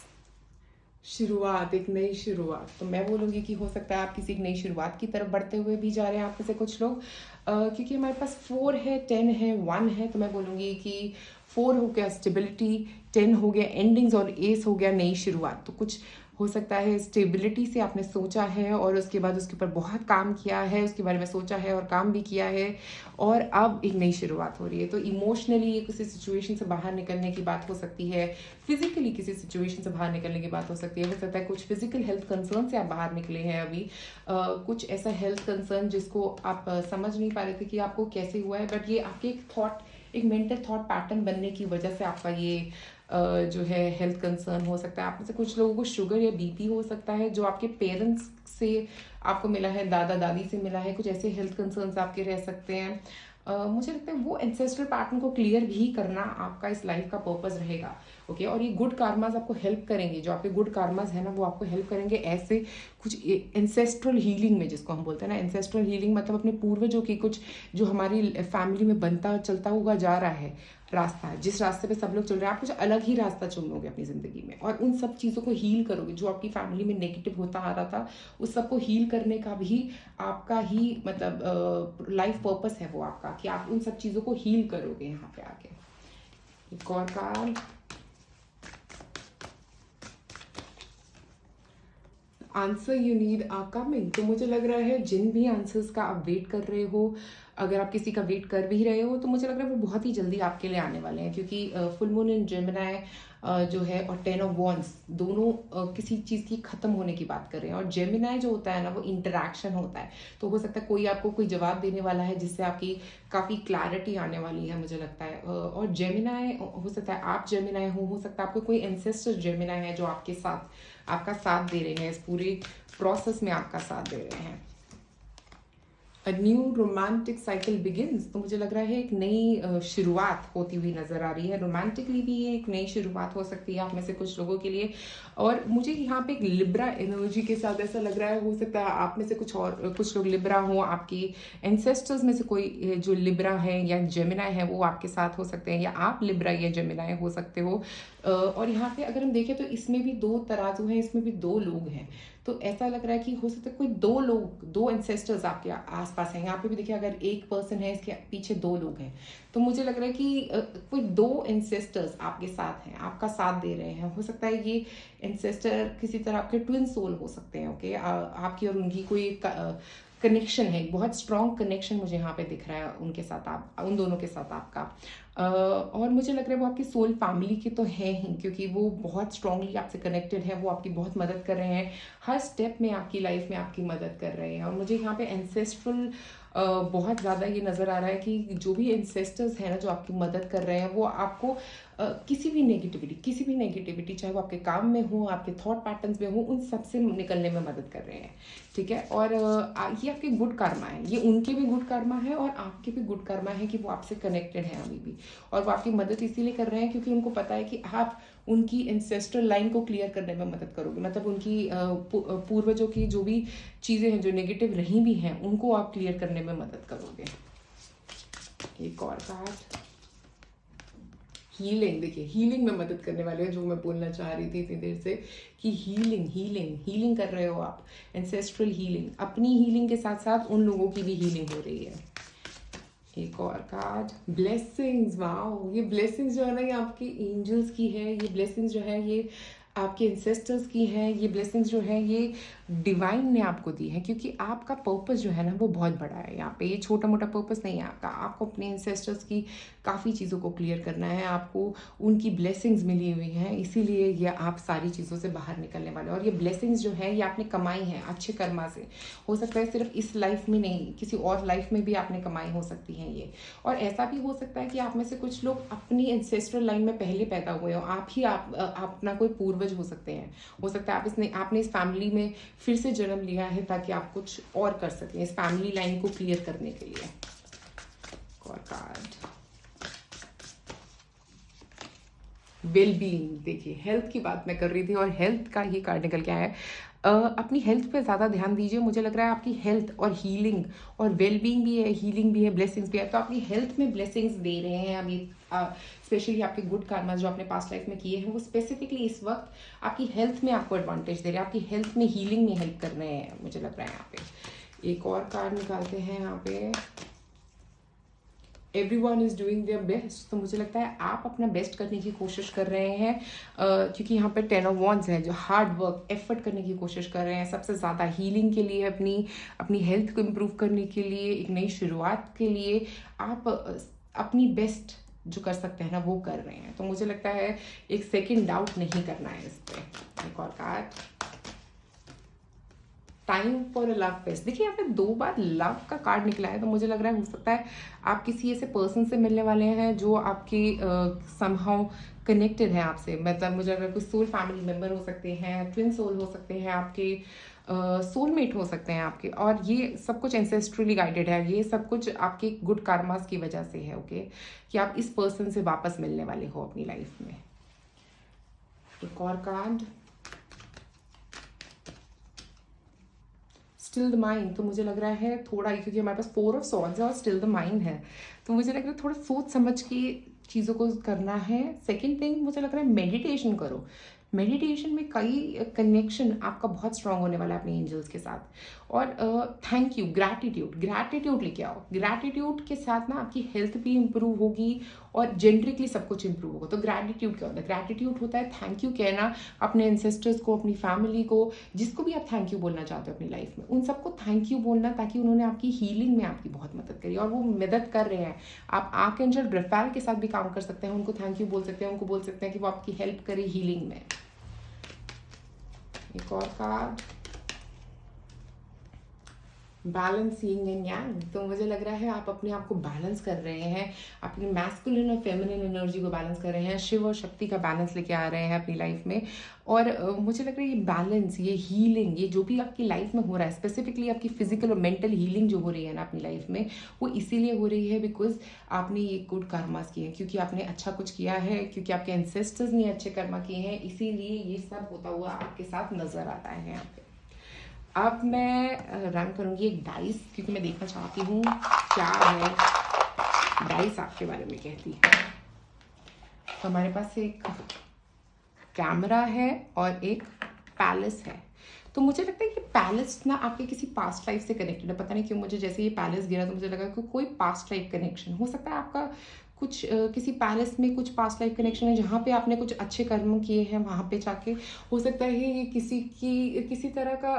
शुरुआत, एक नई शुरुआत। तो मैं बोलूँगी कि हो सकता है आप किसी एक नई शुरुआत की तरफ बढ़ते हुए भी जा रहे हैं आप में से कुछ लोग, क्योंकि हमारे पास 4 है, 10 है, 1 है। तो मैं बोलूँगी कि 4 हो गया स्टेबिलिटी, 10 हो गया एंडिंग्स, और एस हो गया नई शुरुआत। तो कुछ हो सकता है स्टेबिलिटी से आपने सोचा है और उसके बाद उसके ऊपर बहुत काम किया है, उसके बारे में सोचा है और काम भी किया है, और अब एक नई शुरुआत हो रही है। तो इमोशनली ये किसी सिचुएशन से बाहर निकलने की बात हो सकती है, फिजिकली किसी सिचुएशन से बाहर निकलने की बात हो सकती है। हो सकता है कुछ फिजिकल हेल्थ कंसर्न से आप बाहर निकले हैं अभी, कुछ ऐसा हेल्थ कंसर्न जिसको आप समझ नहीं पा रहे थे कि आपको कैसे हुआ है, बट ये आपके एक थॉट, एक मेंटल थॉट पैटर्न बनने की वजह से आपका ये जो है हेल्थ कंसर्न हो सकता है। आप में से कुछ लोगों को शुगर या बीपी हो सकता है जो आपके पेरेंट्स से आपको मिला है, दादा दादी से मिला है। कुछ ऐसे हेल्थ कंसर्न्स आपके रह सकते हैं। मुझे लगता है वो एंसेस्ट्रल पैटर्न को क्लियर भी करना आपका इस लाइफ का पर्पस रहेगा। ओके, और ये गुड कार्मास आपको हेल्प करेंगे, जो आपके गुड कार्मास है ना वो आपको हेल्प करेंगे ऐसे कुछ एंसेस्ट्रल हीलिंग में, जिसको हम बोलते हैं ना एंसेस्ट्रल हीलिंग, मतलब अपने पूर्वजों की कुछ जो हमारी फैमिली में बनता चलता हुआ जा रहा है, रास्ता है, जिस रास्ते पे सब लोग चल रहे हैं, आप कुछ अलग ही रास्ता चुनोगे अपनी ज़िंदगी में और उन सब चीज़ों को हील करोगे। जो आपकी फैमिली में नेगेटिव होता आ रहा था, उस सब को हील करने का भी आपका ही मतलब लाइफ पर्पस है वो आपका, कि आप उन सब चीज़ों को हील करोगे यहाँ पे आके। एक और card, answer you need are coming. तो मुझे लग रहा है जिन भी आंसर्स का आप वेट कर रहे हो, अगर आप किसी का वेट कर भी रहे हो, तो मुझे लग रहा है वो बहुत ही जल्दी आपके लिए आने वाले हैं, क्योंकि फुल मून इन जेमिनी जो है और 10 ऑफ वॉन्ड्स दोनों किसी चीज़ की ख़त्म होने की बात कर रहे हैं। और जेमिनी जो होता है ना, वो इंटरैक्शन होता है। तो हो सकता है कोई आपको कोई जवाब देने वाला है जिससे आपकी काफ़ी क्लैरिटी आने वाली है, मुझे लगता है। और जेमिनी हो सकता है आप जेमिनी हो सकता है आपको कोई एंसेस्टर जेमिनी है जो आपके साथ आपका साथ दे रहे हैं, इस पूरे प्रोसेस में आपका साथ दे रहे हैं। A new romantic cycle begins. तो मुझे लग रहा है एक नई शुरुआत होती हुई नजर आ रही है। रोमांटिकली भी ये एक नई शुरुआत हो सकती है आप में से कुछ लोगों के लिए। और मुझे यहाँ पे एक लिब्रा एनर्जी के साथ ऐसा लग रहा है, हो सकता है आप में से कुछ लोग लिब्रा हो, आपके एंसेस्टर्स में से कोई जो लिब्रा है या जेमिनी है वो आपके साथ हो सकते हैं, या आप लिब्रा या जेमिनी हो सकते हो। और यहाँ पे अगर हम देखें तो इसमें भी 2 तराजू हैं, इसमें भी 2 लोग हैं। तो ऐसा लग रहा है कि हो सकता है कोई 2 लोग, 2 एंसेस्टर्स आपके आसपास हैं। यहाँ पे भी देखिए, अगर एक पर्सन है, इसके पीछे 2 लोग हैं। तो मुझे लग रहा है कि कोई 2 एंसेस्टर्स आपके साथ हैं, आपका साथ दे रहे हैं। हो सकता है ये एंसेस्टर किसी तरह आपके ट्विन सोल हो सकते हैं। ओके, आपकी और उनकी कोई कनेक्शन है, बहुत स्ट्रॉन्ग कनेक्शन मुझे यहाँ पे दिख रहा है उनके साथ, आप उन दोनों के साथ आपका। और मुझे लग रहा है वो आपकी सोल फैमिली के तो है ही, क्योंकि वो बहुत स्ट्रांगली आपसे कनेक्टेड है, वो आपकी बहुत मदद कर रहे हैं, हर स्टेप में आपकी लाइफ में आपकी मदद कर रहे हैं। और मुझे यहाँ पे एंसेस्ट्रल बहुत ज़्यादा ये नज़र आ रहा है कि जो भी एंसेस्टर्स हैं ना, जो आपकी मदद कर रहे हैं, वो आपको किसी भी नेगेटिविटी चाहे वो आपके काम में हो, आपके थॉट पैटर्न्स में हो, उन सब से निकलने में मदद कर रहे हैं। ठीक है, और ये आपके गुड कर्मा है, ये उनके भी गुड कर्मा है और आपके भी गुड कर्मा है कि वो आपसे कनेक्टेड है अभी भी। और वो आपकी मदद इसीलिए कर रहे हैं क्योंकि उनको पता है कि आप उनकी एंसेस्ट्रल लाइन को क्लियर करने में मदद करोगे। मतलब उनकी पूर्वजों की जो भी चीज़ें हैं जो नेगेटिव रही भी हैं, उनको आप क्लियर करने में मदद करोगे। एक और कार्ड, हीलिंग। देखिए, हीलिंग में मदद करने वाले हैं, जो मैं बोलना चाह रही थी इतनी देर से, कि हीलिंग कर रहे हो आप, एंसेस्ट्रल हीलिंग। अपनी हीलिंग के साथ साथ उन लोगों की भी हीलिंग हो रही है। एक और कार्ड, ब्लेसिंग्स। वाओ, ये ब्लेसिंग्स जो है ना, ये आपके एंजल्स की है, ये ब्लेसिंग्स जो है ये आपके इंसेस्टर्स की हैं, ये ब्लेसिंग्स जो है ये डिवाइन ने आपको दी है, क्योंकि आपका पर्पस जो है ना वो बहुत बड़ा है। यहाँ पे ये छोटा मोटा पर्पस नहीं है आपका, आपको अपने इंसेस्टर्स की काफ़ी चीज़ों को क्लियर करना है, आपको उनकी ब्लेसिंग्स मिली हुई हैं, इसीलिए ये आप सारी चीज़ों से बाहर निकलने वाले। और ये ब्लेसिंग्स जो है ये आपने कमाई है अच्छे कर्मा से। हो सकता है सिर्फ इस लाइफ में नहीं, किसी और लाइफ में भी आपने कमाई हो सकती है ये। और ऐसा भी हो सकता है कि आप में से कुछ लोग अपनी एंसेस्ट्रल लाइन में पहले पैदा हुए हो, आप अपना कोई पूर्वज हो सकते हैं। हो सकता है आपने इस फैमिली में फिर से जन्म लिया है ताकि आप कुछ और कर सकें इस फैमिली लाइन को क्लियर करने के लिए। और कार्ड, वेलबींग। देखिए, हेल्थ की बात मैं कर रही थी और हेल्थ का ही कार्ड निकल के आया है। अपनी हेल्थ पे ज़्यादा ध्यान दीजिए। मुझे लग रहा है आपकी हेल्थ और हीलिंग और वेलबींग भी है, हीलिंग भी है, ब्लेसिंग्स भी है। तो अपनी हेल्थ में ब्लेसिंग्स दे रहे हैं अभी, स्पेशली आपके गुड कर्मा जो आपने पास्ट लाइफ में किए हैं, वो स्पेसिफिकली इस वक्त आपकी हेल्थ में आपको एडवांटेज दे रहे हैं, आपकी हेल्थ में हीलिंग में हेल्प कर रहे हैं, मुझे लग रहा है। यहाँ पे एक और कार्ड निकालते हैं। यहाँ पे everyone is doing their best. तो मुझे लगता है आप अपना बेस्ट करने की कोशिश कर रहे हैं, क्योंकि यहाँ पे 10 ऑफ वॉन्ड्स है, जो हार्ड वर्क एफर्ट करने की कोशिश कर रहे हैं सबसे ज़्यादा, हीलिंग के लिए, अपनी हेल्थ को इम्प्रूव करने के लिए, एक नई शुरुआत के लिए आप अपनी बेस्ट जो कर सकते हैं ना वो कर रहे हैं। तो मुझे लगता है एक सेकेंड डाउट नहीं करना है इस पर। एक और card, time for a love fest. देखिए, यहाँ पे 2 बार लव का कार्ड निकला है, तो मुझे लग रहा है हो सकता है आप किसी ऐसे पर्सन से मिलने वाले हैं जो आपके समहाउ कनेक्टेड है आपसे। मतलब मुझे लग रहा है कोई सोल फैमिली मेम्बर हो सकते हैं, ट्विन सोल हो सकते हैं आपके, सोलमेट हो सकते हैं आपके। और ये सब कुछ एंसेस्ट्रली गाइडेड है, ये सब कुछ आपके गुड कार्मास की वजह से है। ओके, कि आप इस पर्सन से वापस मिलने वाले हो अपनी लाइफ में। एक और कार्ड, स्टिल द माइंड, तो मुझे लग रहा है थोड़ा, क्योंकि हमारे पास 4 ऑफ सॉर्ड्स है और स्टिल द माइंड है, तो मुझे लग रहा है थोड़ा सोच समझ के चीज़ों को करना है। सेकेंड थिंग मुझे लग रहा है मेडिटेशन करो। मेडिटेशन में कई कनेक्शन आपका बहुत स्ट्रांग होने वाला है अपने एंजल्स के साथ। और थैंक यू, ग्रैटिट्यूड लेके आओ। ग्रैटिट्यूड के साथ ना आपकी हेल्थ भी इंप्रूव होगी और जेनरिकली सब कुछ इंप्रूव होगा। तो ग्रैटिट्यूड क्या होता है? ग्रैटिट्यूड होता है थैंक यू कहना अपने एंसेस्टर्स को, अपनी फैमिली को, जिसको भी आप थैंक यू बोलना चाहते हो अपनी लाइफ में, उन सबको थैंक यू बोलना, ताकि उन्होंने आपकी हीलिंग में आपकी बहुत मदद करी और वो मदद कर रहे हैं। आप आर्कएंजल रफाएल के साथ भी काम कर सकते हैं, उनको थैंक यू बोल सकते हैं, उनको बोल सकते हैं कि वो आपकी हेल्प करे हीलिंग में। एक और card, balance yin and yang. तो मुझे लग रहा है आप अपने आप को बैलेंस कर रहे हैं, अपनी मैस्कुलिन और फेमिनिन एनर्जी को बैलेंस कर रहे हैं, शिव और शक्ति का बैलेंस लेके आ रहे हैं अपनी लाइफ में। और मुझे लग रहा है ये बैलेंस, ये हीलिंग, ये जो भी आपकी लाइफ में हो रहा है, स्पेसिफिकली आपकी फिजिकल और मेंटल हीलिंग जो हो रही है ना अपनी लाइफ में, वो इसीलिए हो रही है बिकॉज आपने ये गुड कर्मास किए हैं, क्योंकि आपने अच्छा कुछ किया है, क्योंकि आपके एंसेस्टर्स ने अच्छे कर्मा किए हैं, इसीलिए ये सब होता हुआ आपके साथ नजर आता है यहाँ पे। अब मैं रन करूंगी एक डाइस, क्योंकि मैं देखना चाहती हूँ क्या है डाइस आपके बारे में कहती है। तो हमारे पास एक कैमरा है और एक पैलेस है। तो मुझे लगता है कि पैलेस ना आपके किसी पास्ट लाइफ से कनेक्टेड है। पता नहीं क्यों मुझे जैसे ये पैलेस गिरा तो मुझे लगा कि कोई पास्ट लाइफ कनेक्शन हो सकता है आपका, कुछ किसी पैलेस में कुछ पास्ट लाइफ कनेक्शन है जहाँ पे आपने कुछ अच्छे कर्म किए हैं, वहाँ पे जाके हो सकता है ये किसी तरह का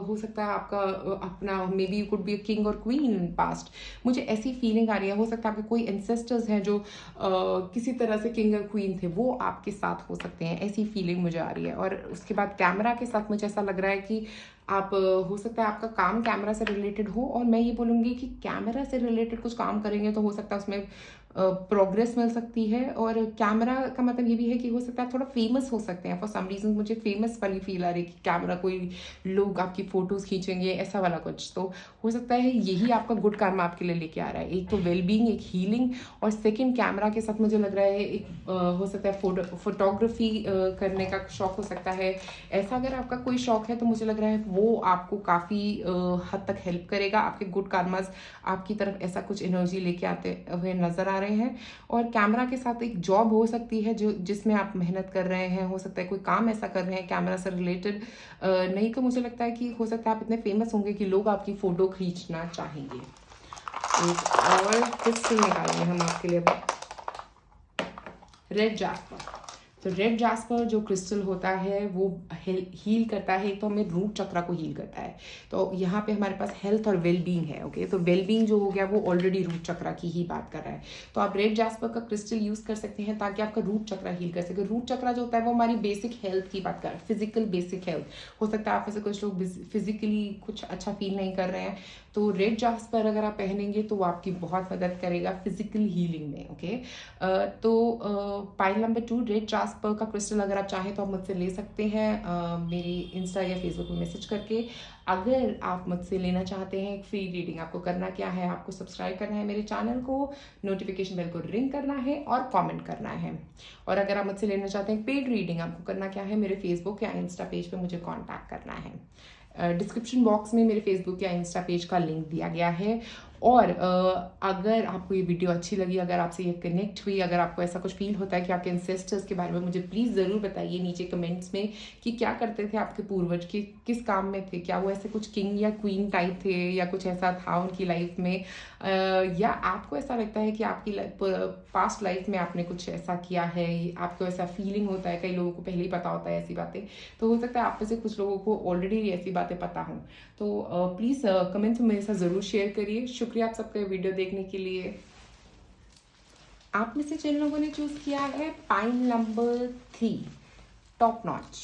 हो सकता है आपका अपना, may be you could be a king और क्वीन इन पास्ट। मुझे ऐसी फीलिंग आ रही है। हो सकता है आपके कोई एंसेस्टर्स हैं जो किसी तरह से किंग और क्वीन थे, वो आपके साथ हो सकते हैं, ऐसी फीलिंग मुझे आ रही है। और उसके बाद कैमरा के साथ मुझे ऐसा लग रहा है कि आप हो सकता है आपका काम कैमरा से रिलेटेड हो, और मैं ये बोलूँगी कि कैमरा से रिलेटेड कुछ काम करेंगे तो हो सकता है उसमें प्रोग्रेस मिल सकती है। और कैमरा का मतलब ये भी है कि हो सकता है थोड़ा फेमस हो सकते हैं। फॉर सम रीजन मुझे फेमस वाली फील आ रही है कि कैमरा, कोई लोग आपकी फोटोज खींचेंगे, ऐसा वाला कुछ। तो हो सकता है यही आपका गुड कर्म आपके लिए लेके आ रहा है। एक तो वेलबींग, एक हीलिंग, और सेकेंड कैमरा के साथ मुझे लग रहा है एक हो सकता है फोटोग्राफी करने का शौक हो सकता है। ऐसा अगर आपका कोई शौक है तो मुझे लग रहा है वो आपको काफ़ी हद तक हेल्प करेगा। आपके गुड कर्मास आपकी तरफ ऐसा कुछ एनर्जी लेके आते हुए नजर आ रहे हैं। और कैमरा के साथ एक जॉब हो सकती है जो जिसमें आप मेहनत कर रहे हैं, हो सकता है कोई काम ऐसा कर रहे हैं कैमरा से रिलेटेड। नहीं तो मुझे लगता है कि हो सकता है आप इतने फेमस होंगे कि लोग आपकी फोटो खींचना चाहेंगे। एक और क्रिस्टल निकालेंगे हम आपके लिए। Red jasper. तो रेड जास्पर जो क्रिस्टल होता है वो हील करता है, तो हमें रूट चक्रा को हील करता है। तो यहाँ पे हमारे पास हेल्थ और वेलबींग है। ओके, तो वेलबींग जो हो गया वो ऑलरेडी रूट चक्रा की ही बात कर रहा है। तो आप रेड जास्पर का क्रिस्टल यूज कर सकते हैं ताकि आपका रूट चक्रा हील कर सके। रूट चक्रा जो होता है वो हमारी बेसिक हेल्थ की बात कर रहा है, फिजिकल बेसिक हेल्थ। हो सकता है आप में से कुछ लोग फिजिकली कुछ अच्छा फील नहीं कर रहे हैं, तो रेड जास्पर अगर आप पहनेंगे तो वो आपकी बहुत मदद करेगा फिजिकल हीलिंग में। ओके, तो पाइल नंबर 2 रेड जास्पर का क्रिस्टल अगर आप चाहें तो आप मुझसे ले सकते हैं मेरी इंस्टा या फेसबुक में मैसेज करके। अगर आप मुझसे लेना चाहते हैं एक फ्री रीडिंग, आपको करना क्या है, आपको सब्सक्राइब करना है मेरे चैनल को, नोटिफिकेशन बेल को रिंग करना है और कमेंट करना है। और अगर आप मुझसे लेना चाहते हैं पेड रीडिंग, आपको करना क्या है, मेरे फेसबुक या इंस्टा पेज पे मुझे कांटेक्ट करना है। डिस्क्रिप्शन बॉक्स में मेरे फेसबुक या इंस्टा पेज का लिंक दिया गया है। और अगर आपको ये वीडियो अच्छी लगी, अगर आपसे ये कनेक्ट हुई, अगर आपको ऐसा कुछ फील होता है कि आपके एंसेस्टर्स के बारे में, मुझे प्लीज़ ज़रूर बताइए नीचे कमेंट्स में कि क्या करते थे आपके पूर्वज, कि किस काम में थे, क्या वो ऐसे कुछ किंग या क्वीन टाइप थे या कुछ ऐसा था उनकी लाइफ में, या आपको ऐसा लगता है कि आपकी पास्ट लाइफ में आपने कुछ ऐसा किया है, आपको ऐसा फीलिंग होता है। कई लोगों को पहले ही पता होता है ऐसी बातें, तो हो सकता है आप में से कुछ लोगों को ऑलरेडी ऐसी बातें पता हों। तो प्लीज़ कमेंट्स में मेरे साथ ज़रूर शेयर करिए। शुक्रिया आप सबका वीडियो देखने के लिए। आप में से जिन लोगों ने चूज़ किया है pile number 3 top notch.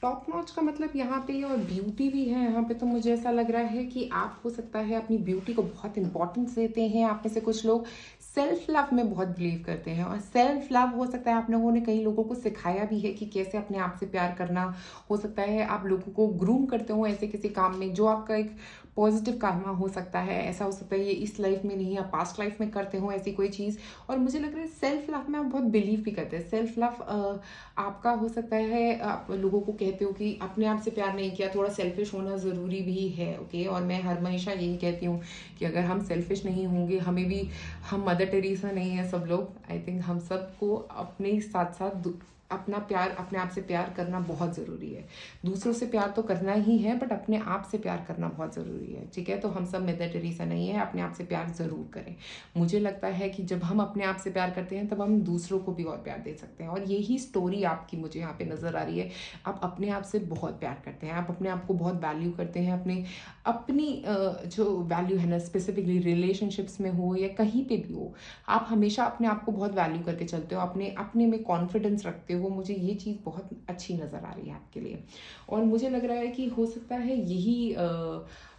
Top notch का मतलब यहाँ पे और ब्यूटी भी है यहाँ पे। तो मुझे ऐसा लग रहा है कि आप हो सकता है अपनी ब्यूटी को बहुत इंपॉर्टेंस देते हैं। आप में से कुछ लोग सेल्फ लव में बहुत बिलीव करते हैं, और सेल्फ लव हो सकता है आप लोगों ने कई लोगों को सिखाया भी है कि कैसे अपने आप से प्यार करना। हो सकता है आप लोगों को ग्रूम करते हो ऐसे किसी काम में जो आपका एक पॉजिटिव कर्मा हो सकता है। ऐसा हो सकता है ये इस लाइफ में नहीं, आप पास्ट लाइफ में करते हो ऐसी कोई चीज़। और मुझे लग रहा है सेल्फ लव में आप बहुत बिलीव भी करते हैं। सेल्फ लव आपका हो सकता है आप लोगों को कह कहते हो कि अपने आप से प्यार नहीं किया, थोड़ा सेल्फिश होना ज़रूरी भी है, ओके। और मैं हमेशा यही कहती हूँ कि अगर हम सेल्फिश नहीं होंगे, हमें भी, हम मदर टेरेसा नहीं है सब लोग, आई थिंक हम सबको अपने साथ साथ अपना प्यार, अपने आप से प्यार करना बहुत ज़रूरी है। दूसरों से प्यार तो करना ही है, बट अपने आप से प्यार करना बहुत ज़रूरी है, ठीक है। तो हम सब मदर टेरेसा नहीं है, अपने आप से प्यार ज़रूर करें। मुझे लगता है कि जब हम अपने आप से प्यार करते हैं तब हम दूसरों को भी और प्यार दे सकते हैं, और यही स्टोरी आपकी मुझे यहाँ पे नज़र आ रही है। आप अपने आप से बहुत प्यार करते हैं, आप अपने आप को बहुत वैल्यू करते हैं, अपनी जो वैल्यू है ना, स्पेसिफिकली रिलेशनशिप्स में हो या कहीं पे भी हो, आप हमेशा अपने आप को बहुत वैल्यू करके चलते हो, अपने में कॉन्फिडेंस रखते हो। मुझे ये चीज़ बहुत अच्छी नज़र आ रही है आपके लिए, और मुझे लग रहा है कि हो सकता है यही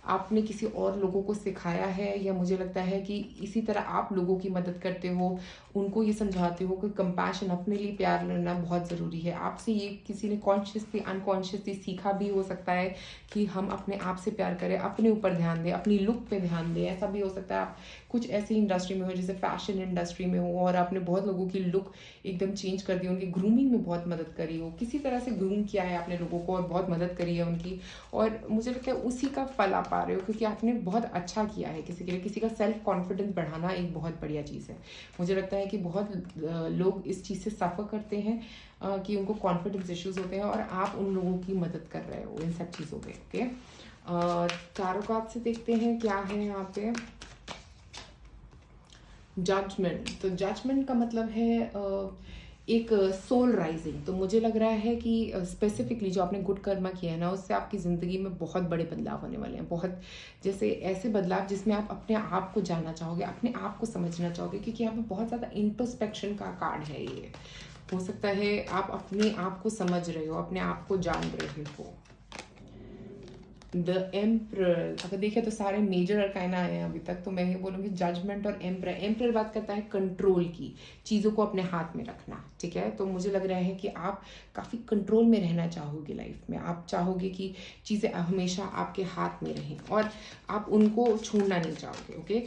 आपने किसी और लोगों को सिखाया है, या मुझे लगता है कि इसी तरह आप लोगों की मदद करते हो, उनको ये समझाते हो कि कंपैशन, अपने लिए प्यार लेना बहुत ज़रूरी है। आपसे ये किसी ने कॉन्शियसली अनकॉन्शियसली सीखा भी हो सकता है कि हम अपने आप से प्यार करें, अपने ऊपर ध्यान दें, अपनी लुक पे ध्यान दें। ऐसा भी हो सकता है आप कुछ ऐसी इंडस्ट्री में हो, जैसे फैशन इंडस्ट्री में हो, और आपने बहुत लोगों की लुक एकदम चेंज कर दी, उनकी ग्रूमिंग में बहुत मदद करी हो, किसी तरह से ग्रूम किया है आपने लोगों को और बहुत मदद करी है उनकी, और मुझे लगता है उसी का फल आप पा रहे हो, क्योंकि आपने बहुत अच्छा किया है किसी के लिए। किसी का सेल्फ कॉन्फिडेंस बढ़ाना एक बहुत बढ़िया चीज़ है। मुझे लगता है कि बहुत लोग इस चीज़ से सफ़र करते हैं कि उनको कॉन्फिडेंस इश्यूज होते हैं, और आप उन लोगों की मदद कर रहे हो इन सब चीज़ों पे, ओके। चारों कार्ड से देखते हैं क्या है यहाँ पे। जजमेंट, तो जजमेंट का मतलब है एक सोल राइजिंग। तो मुझे लग रहा है कि स्पेसिफिकली जो आपने गुड कर्मा किया है ना, उससे आपकी ज़िंदगी में बहुत बड़े बदलाव होने वाले हैं। बहुत, जैसे ऐसे बदलाव जिसमें आप अपने आप को जानना चाहोगे, अपने आप को समझना चाहोगे, क्योंकि यहाँ पे बहुत ज़्यादा इंट्रोस्पेक्शन का कार्ड है ये। हो सकता है आप अपने आप को समझ रहे हो, अपने आप को जान रहे हो। द एम्परर, अगर देखें तो सारे मेजर अरकाना आए हैं अभी तक, तो मैं ये बोलूँगी जजमेंट और एम्परर। एम्परर बात करता है कंट्रोल की, चीज़ों को अपने हाथ में रखना, ठीक है। तो मुझे लग रहा है कि आप काफ़ी कंट्रोल में रहना चाहोगे लाइफ में। आप चाहोगे कि चीज़ें हमेशा आपके हाथ में रहें, और आप उनको छोड़ना नहीं चाहोगे, ओके।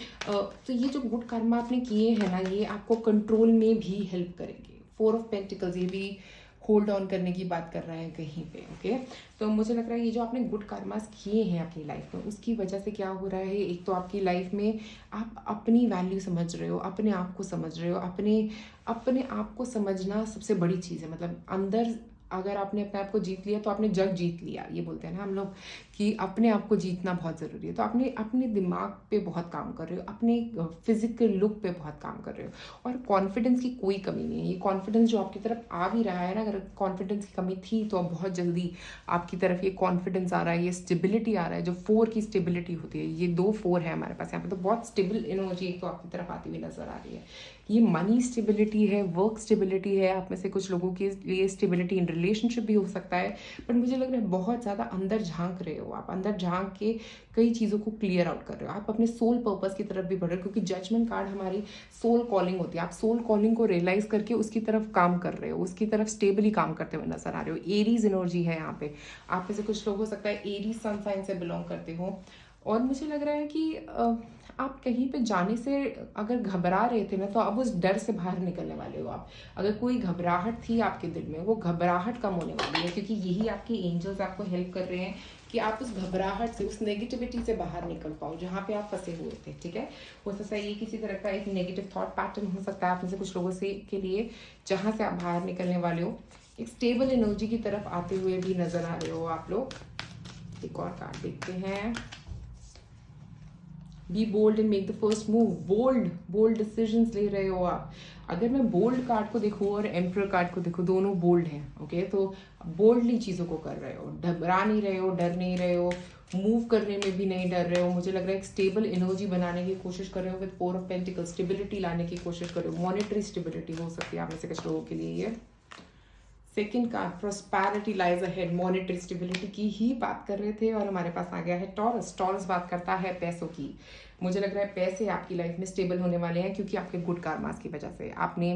तो ये जो गुड कर्मा आपने किए हैं ना, ये आपको कंट्रोल में भी हेल्प करेंगे। 4 ऑफ पेंटिकल्स, ये भी होल्ड ऑन करने की बात कर रहे हैं कहीं पे, ओके। तो मुझे लग रहा है ये जो आपने गुड कर्मास किए हैं अपनी लाइफ में, उसकी वजह से क्या हो रहा है, एक तो आपकी लाइफ में आप अपनी वैल्यू समझ रहे हो, अपने आप को समझ रहे हो। अपने आप को समझना सबसे बड़ी चीज़ है। मतलब अंदर अगर आपने अपने आप को जीत लिया तो आपने जग जीत लिया, ये बोलते हैं ना हम लोग कि अपने आप को जीतना बहुत ज़रूरी है। तो आपने अपने दिमाग पे बहुत काम कर रहे हो, अपने फिजिकल लुक पे बहुत काम कर रहे हो, और कॉन्फिडेंस की कोई कमी नहीं है। ये कॉन्फिडेंस जो आपकी तरफ आ भी रहा है ना, अगर कॉन्फिडेंस की कमी थी तो अब बहुत जल्दी आपकी तरफ ये कॉन्फिडेंस आ रहा है, ये स्टेबिलिटी आ रहा है। जो 4 की स्टेबिलिटी होती है, ये 2 4 है हमारे पास यहाँ पे, तो बहुत स्टेबल एनर्जी तो आपकी तरफ आती हुई नजर आ रही है। ये मनी स्टेबिलिटी है, वर्क स्टेबिलिटी है, आप में से कुछ लोगों के लिए स्टेबिलिटी इन रिलेशनशिप भी हो सकता है। बट मुझे लग रहा है बहुत ज़्यादा अंदर झांक रहे हो आप, अंदर झांक के कई चीज़ों को क्लियर आउट कर रहे हो, आप अपने सोल पर्पस की तरफ भी बढ़ रहे हो, क्योंकि जजमेंट कार्ड हमारी सोल कॉलिंग होती है। आप सोल कॉलिंग को रियलाइज करके उसकी तरफ काम कर रहे हो, उसकी तरफ स्टेबली काम करते हुए नजर आ रहे हो। एरीज एनर्जी है यहाँ पे, आप में से कुछ लोग हो सकता है एरीज सन साइन से बिलोंग करते हो। और मुझे लग रहा है कि आप कहीं पे जाने से अगर घबरा रहे थे ना, तो अब उस डर से बाहर निकलने वाले हो आप। अगर कोई घबराहट थी आपके दिल में, वो घबराहट कम होने वाली है, क्योंकि यही आपके एंजल्स आपको हेल्प कर रहे हैं कि आप उस घबराहट से, उस नेगेटिविटी से बाहर निकल पाओ जहाँ पे आप फंसे हुए थे, ठीक है। हो सकता है ये किसी तरह का एक नेगेटिव थॉट पैटर्न हो सकता है आप में से कुछ लोगों से के लिए, जहाँ से आप बाहर निकलने वाले हो। एक स्टेबल एनर्जी की तरफ आते हुए भी नजर आ रहे हो आप लोग। एक और कार्ड देखते हैं। Be bold and make the first move. Bold decisions ले रहे हो आप। अगर मैं बोल्ड कार्ड को देखूँ और एम्परर कार्ड को देखूँ, दोनों बोल्ड हैं, ओके। तो बोल्डली चीज़ों को कर रहे हो, घबरा नहीं रहे हो, डर नहीं रहे हो, मूव करने में भी नहीं डर रहे हो। मुझे लग रहा है एक स्टेबल एनर्जी बनाने की कोशिश कर रहे हो, विद 4 ऑफ पेंटिकल्स स्टेबिलिटी लाने की कोशिश कर रहे हो। मॉनेटरी स्टेबिलिटी हो सकती है आप में से कुछ लोगों के लिए ये। Second card prosperity lies ahead, monetary stability की ही बात कर रहे थे, और हमारे पास आ गया है टॉरस। टॉरस बात करता है पैसों की। मुझे लग रहा है पैसे आपकी लाइफ में स्टेबल होने वाले हैं, क्योंकि आपके गुड कर्मास की वजह से। आपने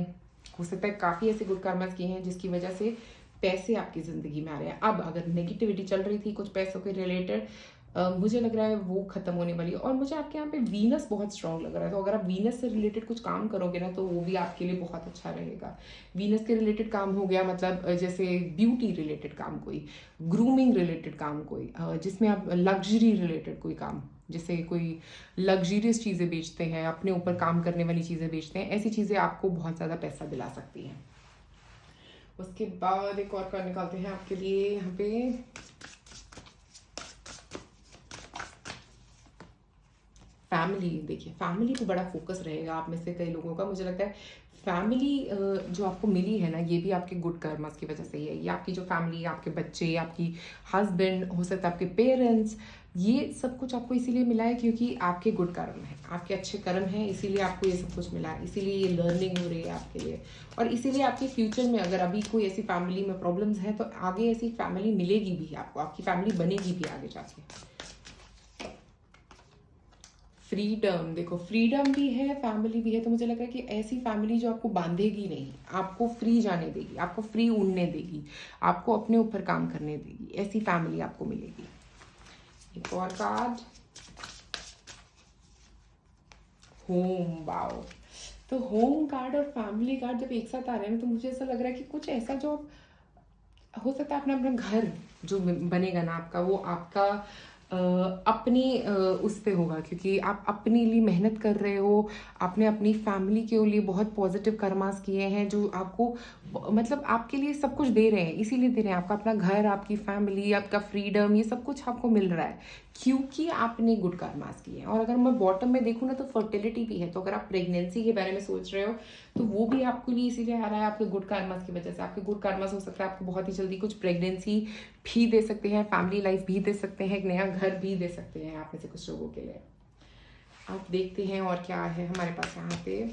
हो सकता है काफ़ी ऐसे गुड कर्मास किए हैं जिसकी वजह से पैसे आपकी ज़िंदगी में आ रहे हैं। अब अगर नेगेटिविटी चल रही थी कुछ पैसों के रिलेटेड, मुझे लग रहा है वो ख़त्म होने वाली है। और मुझे आपके यहाँ पे वीनस बहुत स्ट्रांग लग रहा है, तो अगर आप वीनस से रिलेटेड कुछ काम करोगे ना तो वो भी आपके लिए बहुत अच्छा रहेगा। वीनस के रिलेटेड काम हो गया मतलब जैसे ब्यूटी रिलेटेड काम कोई, ग्रूमिंग रिलेटेड काम कोई, जिसमें आप लग्जरी रिलेटेड कोई काम, जैसे कोई लग्जरियस चीज़ें बेचते हैं, अपने ऊपर काम करने वाली चीज़ें बेचते हैं, ऐसी चीज़ें आपको बहुत ज़्यादा पैसा दिला सकती हैं। उसके बाद एक और कार्ड निकालते हैं आपके लिए यहाँ पे। फैमिली, देखिए फैमिली पे बड़ा फोकस रहेगा आप में से कई लोगों का। मुझे लगता है फैमिली जो आपको मिली है ना, ये भी आपके गुड कर्मस की वजह से ही है। ये आपकी जो फैमिली, आपके बच्चे, आपकी हस्बैंड, हो सकता है आपके पेरेंट्स, ये सब कुछ आपको इसीलिए मिला है क्योंकि आपके गुड कर्म हैं, आपके अच्छे कर्म हैं, इसीलिए आपको ये सब कुछ मिला है, इसीलिए ये लर्निंग हो रही है आपके लिए। और इसीलिए आपके फ्यूचर में अगर अभी कोई ऐसी फैमिली में प्रॉब्लम्स है तो आगे ऐसी फैमिली मिलेगी भी आपको, आपकी फैमिली बनेगी भी आगे जाके। फ्रीडम, देखो फ्रीडम भी है, फैमिली भी है, तो मुझे लग रहा है कि ऐसी फैमिली जो आपको बांधेगी नहीं, आपको फ्री जाने देगी, आपको फ्री उड़ने देगी, आपको अपने ऊपर काम करने देगी, ऐसी फैमिली आपको मिलेगी। एक और कार्ड, होम। वाओ, तो होम कार्ड और फैमिली कार्ड जब एक साथ आ रहे हैं ना तो मुझे ऐसा लग रहा है कि कुछ ऐसा जो हो सकता है अपना अपना घर जो बनेगा ना आपका, वो आपका अपनी उस पे होगा, क्योंकि आप अपने लिए मेहनत कर रहे हो, आपने अपनी फैमिली के लिए बहुत पॉजिटिव कर्मास किए हैं जो आपको मतलब आपके लिए सब कुछ दे रहे हैं, इसीलिए दे रहे हैं। आपका अपना घर, आपकी फैमिली, आपका फ्रीडम, ये सब कुछ आपको मिल रहा है क्योंकि आपने गुड कर्मास किए हैं। और अगर मैं बॉटम में देखूँ ना तो फर्टिलिटी भी है, तो अगर आप प्रेगनेंसी के बारे में सोच रहे हो तो वो भी आपके लिए इसीलिए आ रहा है आपके गुड कर्मास की वजह से। आपके गुड कर्मास हो सकता है आपको बहुत ही जल्दी कुछ प्रेगनेंसी भी दे सकते हैं, फैमिली लाइफ भी दे सकते हैं, एक नया घर भी दे सकते हैं आप में से कुछ लोगों के लिए। आप देखते हैं और क्या है हमारे पास यहाँ पे।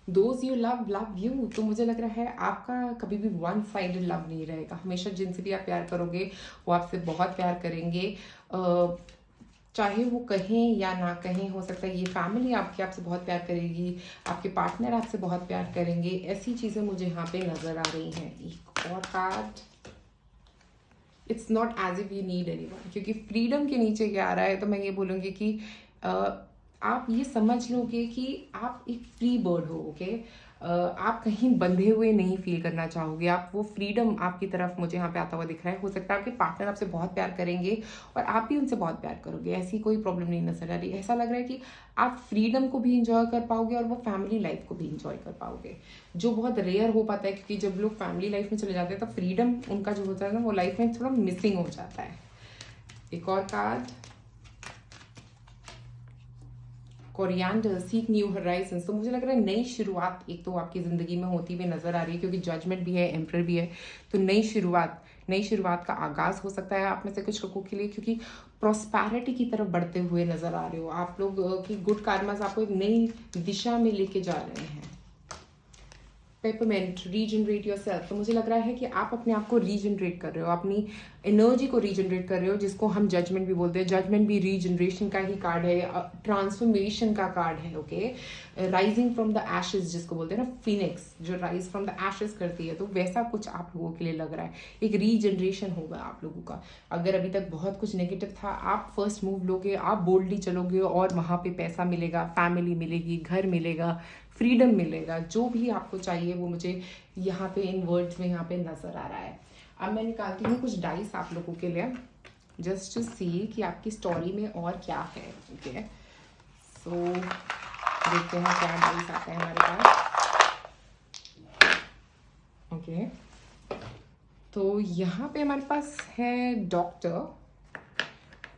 Those you love love you, तो मुझे लग रहा है आपका कभी भी वन साइडेड लव नहीं रहेगा। हमेशा जिनसे भी आप प्यार करोगे वो आपसे बहुत प्यार करेंगे, चाहे वो कहें या ना कहें। हो सकता है ये फैमिली आपसे बहुत प्यार करेगी, आपके पार्टनर आपसे बहुत प्यार करेंगे, ऐसी चीज़ें मुझे यहाँ पे नज़र आ रही हैं। एक और card, it's not as if you need anyone, क्योंकि फ्रीडम के नीचे क्या आ रहा है तो मैं ये बोलूँगी कि आप ये समझ लोगे कि आप एक फ्री बर्ड हो, ओके। आप कहीं बंधे हुए नहीं फील करना चाहोगे, आप वो फ्रीडम आपकी तरफ मुझे यहाँ पे आता हुआ दिख रहा है। हो सकता है आपके पार्टनर आपसे बहुत प्यार करेंगे और आप भी उनसे बहुत प्यार करोगे, ऐसी कोई प्रॉब्लम नहीं नजर आ रही। ऐसा लग रहा है कि आप फ्रीडम को भी इंजॉय कर पाओगे और वो फैमिली लाइफ को भी इंजॉय कर पाओगे, जो बहुत रेयर हो पाता है, क्योंकि जब लोग फैमिली लाइफ में चले जाते हैं तो फ्रीडम उनका जो होता है ना वो लाइफ में थोड़ा मिसिंग हो जाता है। एक और card, coriander, seek new Horizons, तो मुझे लग रहा है नई शुरुआत एक तो आपकी ज़िंदगी में होती हुई नज़र आ रही है, क्योंकि जजमेंट भी है, एम्परर भी है, तो नई शुरुआत का आगाज़ हो सकता है आप में से कुछ लोगों के लिए, क्योंकि प्रॉस्पैरिटी की तरफ बढ़ते हुए नज़र आ रहे हो आप लोग की गुड कार्मास आपको एक नई दिशा में लेके जा रहे हैं। पेपरमेंट, रीजनरेट योरसेल्फ, तो मुझे लग रहा है कि आप अपने आप को रीजनरेट कर रहे हो, अपनी एनर्जी को रीजनरेट कर रहे हो, जिसको हम जजमेंट भी बोलते हैं। जजमेंट भी रीजनरेशन का ही कार्ड है, ट्रांसफॉर्मेशन का कार्ड है, okay. Rising from the Ashes जिसको बोलते हैं ना, फिनिक्स जो राइज फ्रॉम द एशेज करती है, तो वैसा कुछ आप लोगों के लिए लग रहा है। एक रीजनरेशन होगा आप लोगों का। अगर अभी तक बहुत कुछ नेगेटिव था, आप फर्स्ट मूव लोगे, आप बोल्डली चलोगे और वहाँ पे पैसा मिलेगा, फैमिली मिलेगी, घर मिलेगा, फ्रीडम मिलेगा, जो भी आपको चाहिए वो मुझे यहाँ पे इन वर्ड्स में यहाँ पे नज़र आ रहा है। अब मैं निकालती हूँ कुछ डाइस आप लोगों के लिए, जस्ट टू सी कि आपकी स्टोरी में और क्या है, ओके। सो देखते हैं क्या डाइस आता है हमारे पास, ओके। तो यहाँ पे हमारे पास है डॉक्टर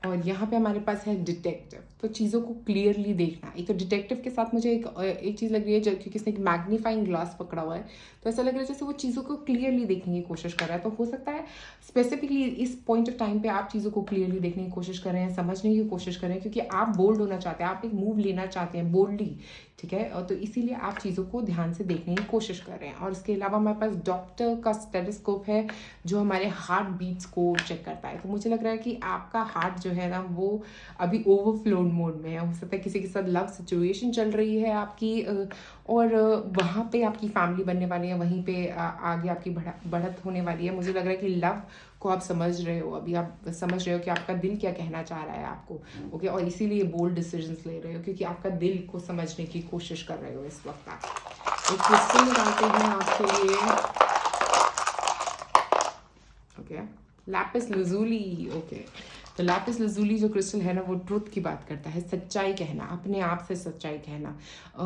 और यहाँ पे हमारे पास है डिटेक्टिव। तो चीज़ों को क्लियरली देखना, एक तो डिटेक्टिव के साथ मुझे एक चीज़ लग रही है, क्योंकि इसने एक मैग्नीफाइंग ग्लास पकड़ा हुआ है, तो ऐसा लग रहा है जैसे वो चीज़ों को क्लियरली देखने की कोशिश कर रहा है। तो हो सकता है स्पेसिफिकली इस पॉइंट ऑफ टाइम पे आप चीज़ों को क्लियरली देखने की कोशिश कर रहे हैं, समझने की कोशिश कर रहे हैं, क्योंकि आप बोल्ड होना चाहते हैं, आप एक मूव लेना चाहते हैं बोल्डली, ठीक है। और तो इसीलिए आप चीज़ों को ध्यान से देखने की कोशिश कर रहे हैं। और इसके अलावा हमारे पास डॉक्टर का स्टेथोस्कोप है जो हमारे हार्ट बीट्स को चेक करता है। तो मुझे लग रहा है कि आपका हार्ट जो है ना वो अभी ओवरफ्लोड मोड में है। हो सकता है किसी के साथ लव सिचुएशन चल रही है आपकी, और वहाँ पे आपकी फैमिली बनने वाली है, वहीं पे आगे आपकी बढ़त होने वाली है। मुझे लग रहा है कि लव को आप समझ रहे हो, अभी आप समझ रहे हो कि आपका दिल क्या कहना चाह रहा है आपको, ओके। और इसीलिए बोल्ड डिसीजंस ले रहे हो क्योंकि आपका दिल को समझने की कोशिश कर रहे हो इस वक्त। आप एक क्रिस्टल निकालते हैं आपके लिए, ओके, लैपिस लजुली, ओके। तो लैपिस लजुली जो क्रिस्टल है ना वो ट्रुथ की बात करता है, सच्चाई कहना, अपने आप से सच्चाई कहना।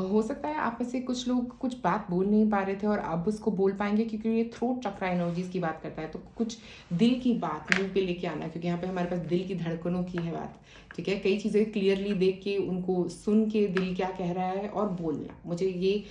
हो सकता है आप में से कुछ लोग कुछ बात बोल नहीं पा रहे थे और अब उसको बोल पाएंगे क्योंकि ये थ्रोट चक्रा एनर्जीज की बात करता है। तो कुछ दिल की बात मुंह पे लेके आना, क्योंकि यहाँ पे हमारे पास दिल की धड़कनों की है बात, ठीक है। कई चीज़ें क्लियरली देख के उनको सुन के दिल क्या कह रहा है और बोलना। मुझे ये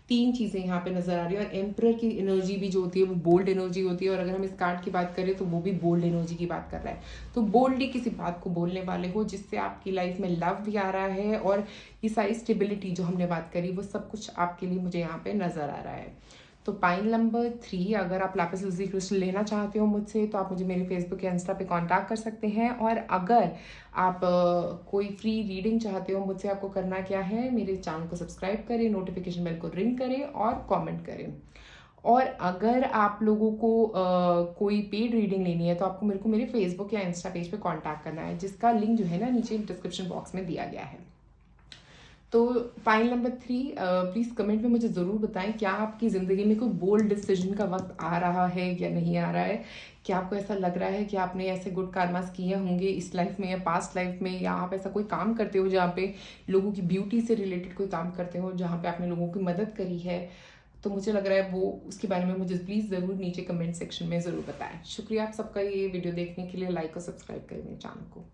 3 चीज़ें यहाँ पे नजर आ रही है। और एम्परर की एनर्जी भी जो होती है वो बोल्ड एनर्जी होती है, और अगर हम इस कार्ड की बात करें तो वो भी बोल्ड एनर्जी की बात कर रहा है। तो बोल्डली किसी बात को बोलने वाले हो जिससे आपकी लाइफ में लव भी आ रहा है, और ये सारी स्टेबिलिटी जो हमने बात करी वो सब कुछ आपके लिए मुझे यहाँ पे नजर आ रहा है। तो पाइन नंबर 3, अगर आप लैपिस लजुली क्रिस्टल लेना चाहते हो मुझसे तो आप मुझे मेरे फेसबुक या इंस्टा पे कांटेक्ट कर सकते हैं। और अगर आप कोई फ्री रीडिंग चाहते हो मुझसे, आपको करना क्या है, मेरे चैनल को सब्सक्राइब करें, नोटिफिकेशन बेल को रिंग करें और कमेंट करें। और अगर आप लोगों को कोई पेड रीडिंग लेनी है तो आपको मेरे को मेरे फेसबुक या इंस्टा पेज पे कांटेक्ट करना है, जिसका लिंक जो है ना नीचे डिस्क्रिप्शन बॉक्स में दिया गया है। तो पाइल नंबर 3, प्लीज़ कमेंट में मुझे ज़रूर बताएं क्या आपकी ज़िंदगी में कोई बोल्ड डिसीजन का वक्त आ रहा है या नहीं आ रहा है। क्या आपको ऐसा लग रहा है कि आपने ऐसे गुड कार्मास किए होंगे इस लाइफ में या पास्ट लाइफ में, या आप ऐसा कोई काम करते हो जहाँ पे लोगों की ब्यूटी से रिलेटेड कोई काम करते हो जहाँ पे आपने लोगों की मदद करी है। तो मुझे लग रहा है वो उसके बारे में मुझे प्लीज़ ज़रूर नीचे कमेंट सेक्शन में ज़रूर बताएं। शुक्रिया आप सबका ये वीडियो देखने के लिए। लाइक और सब्सक्राइब करें मेरे चैनल को।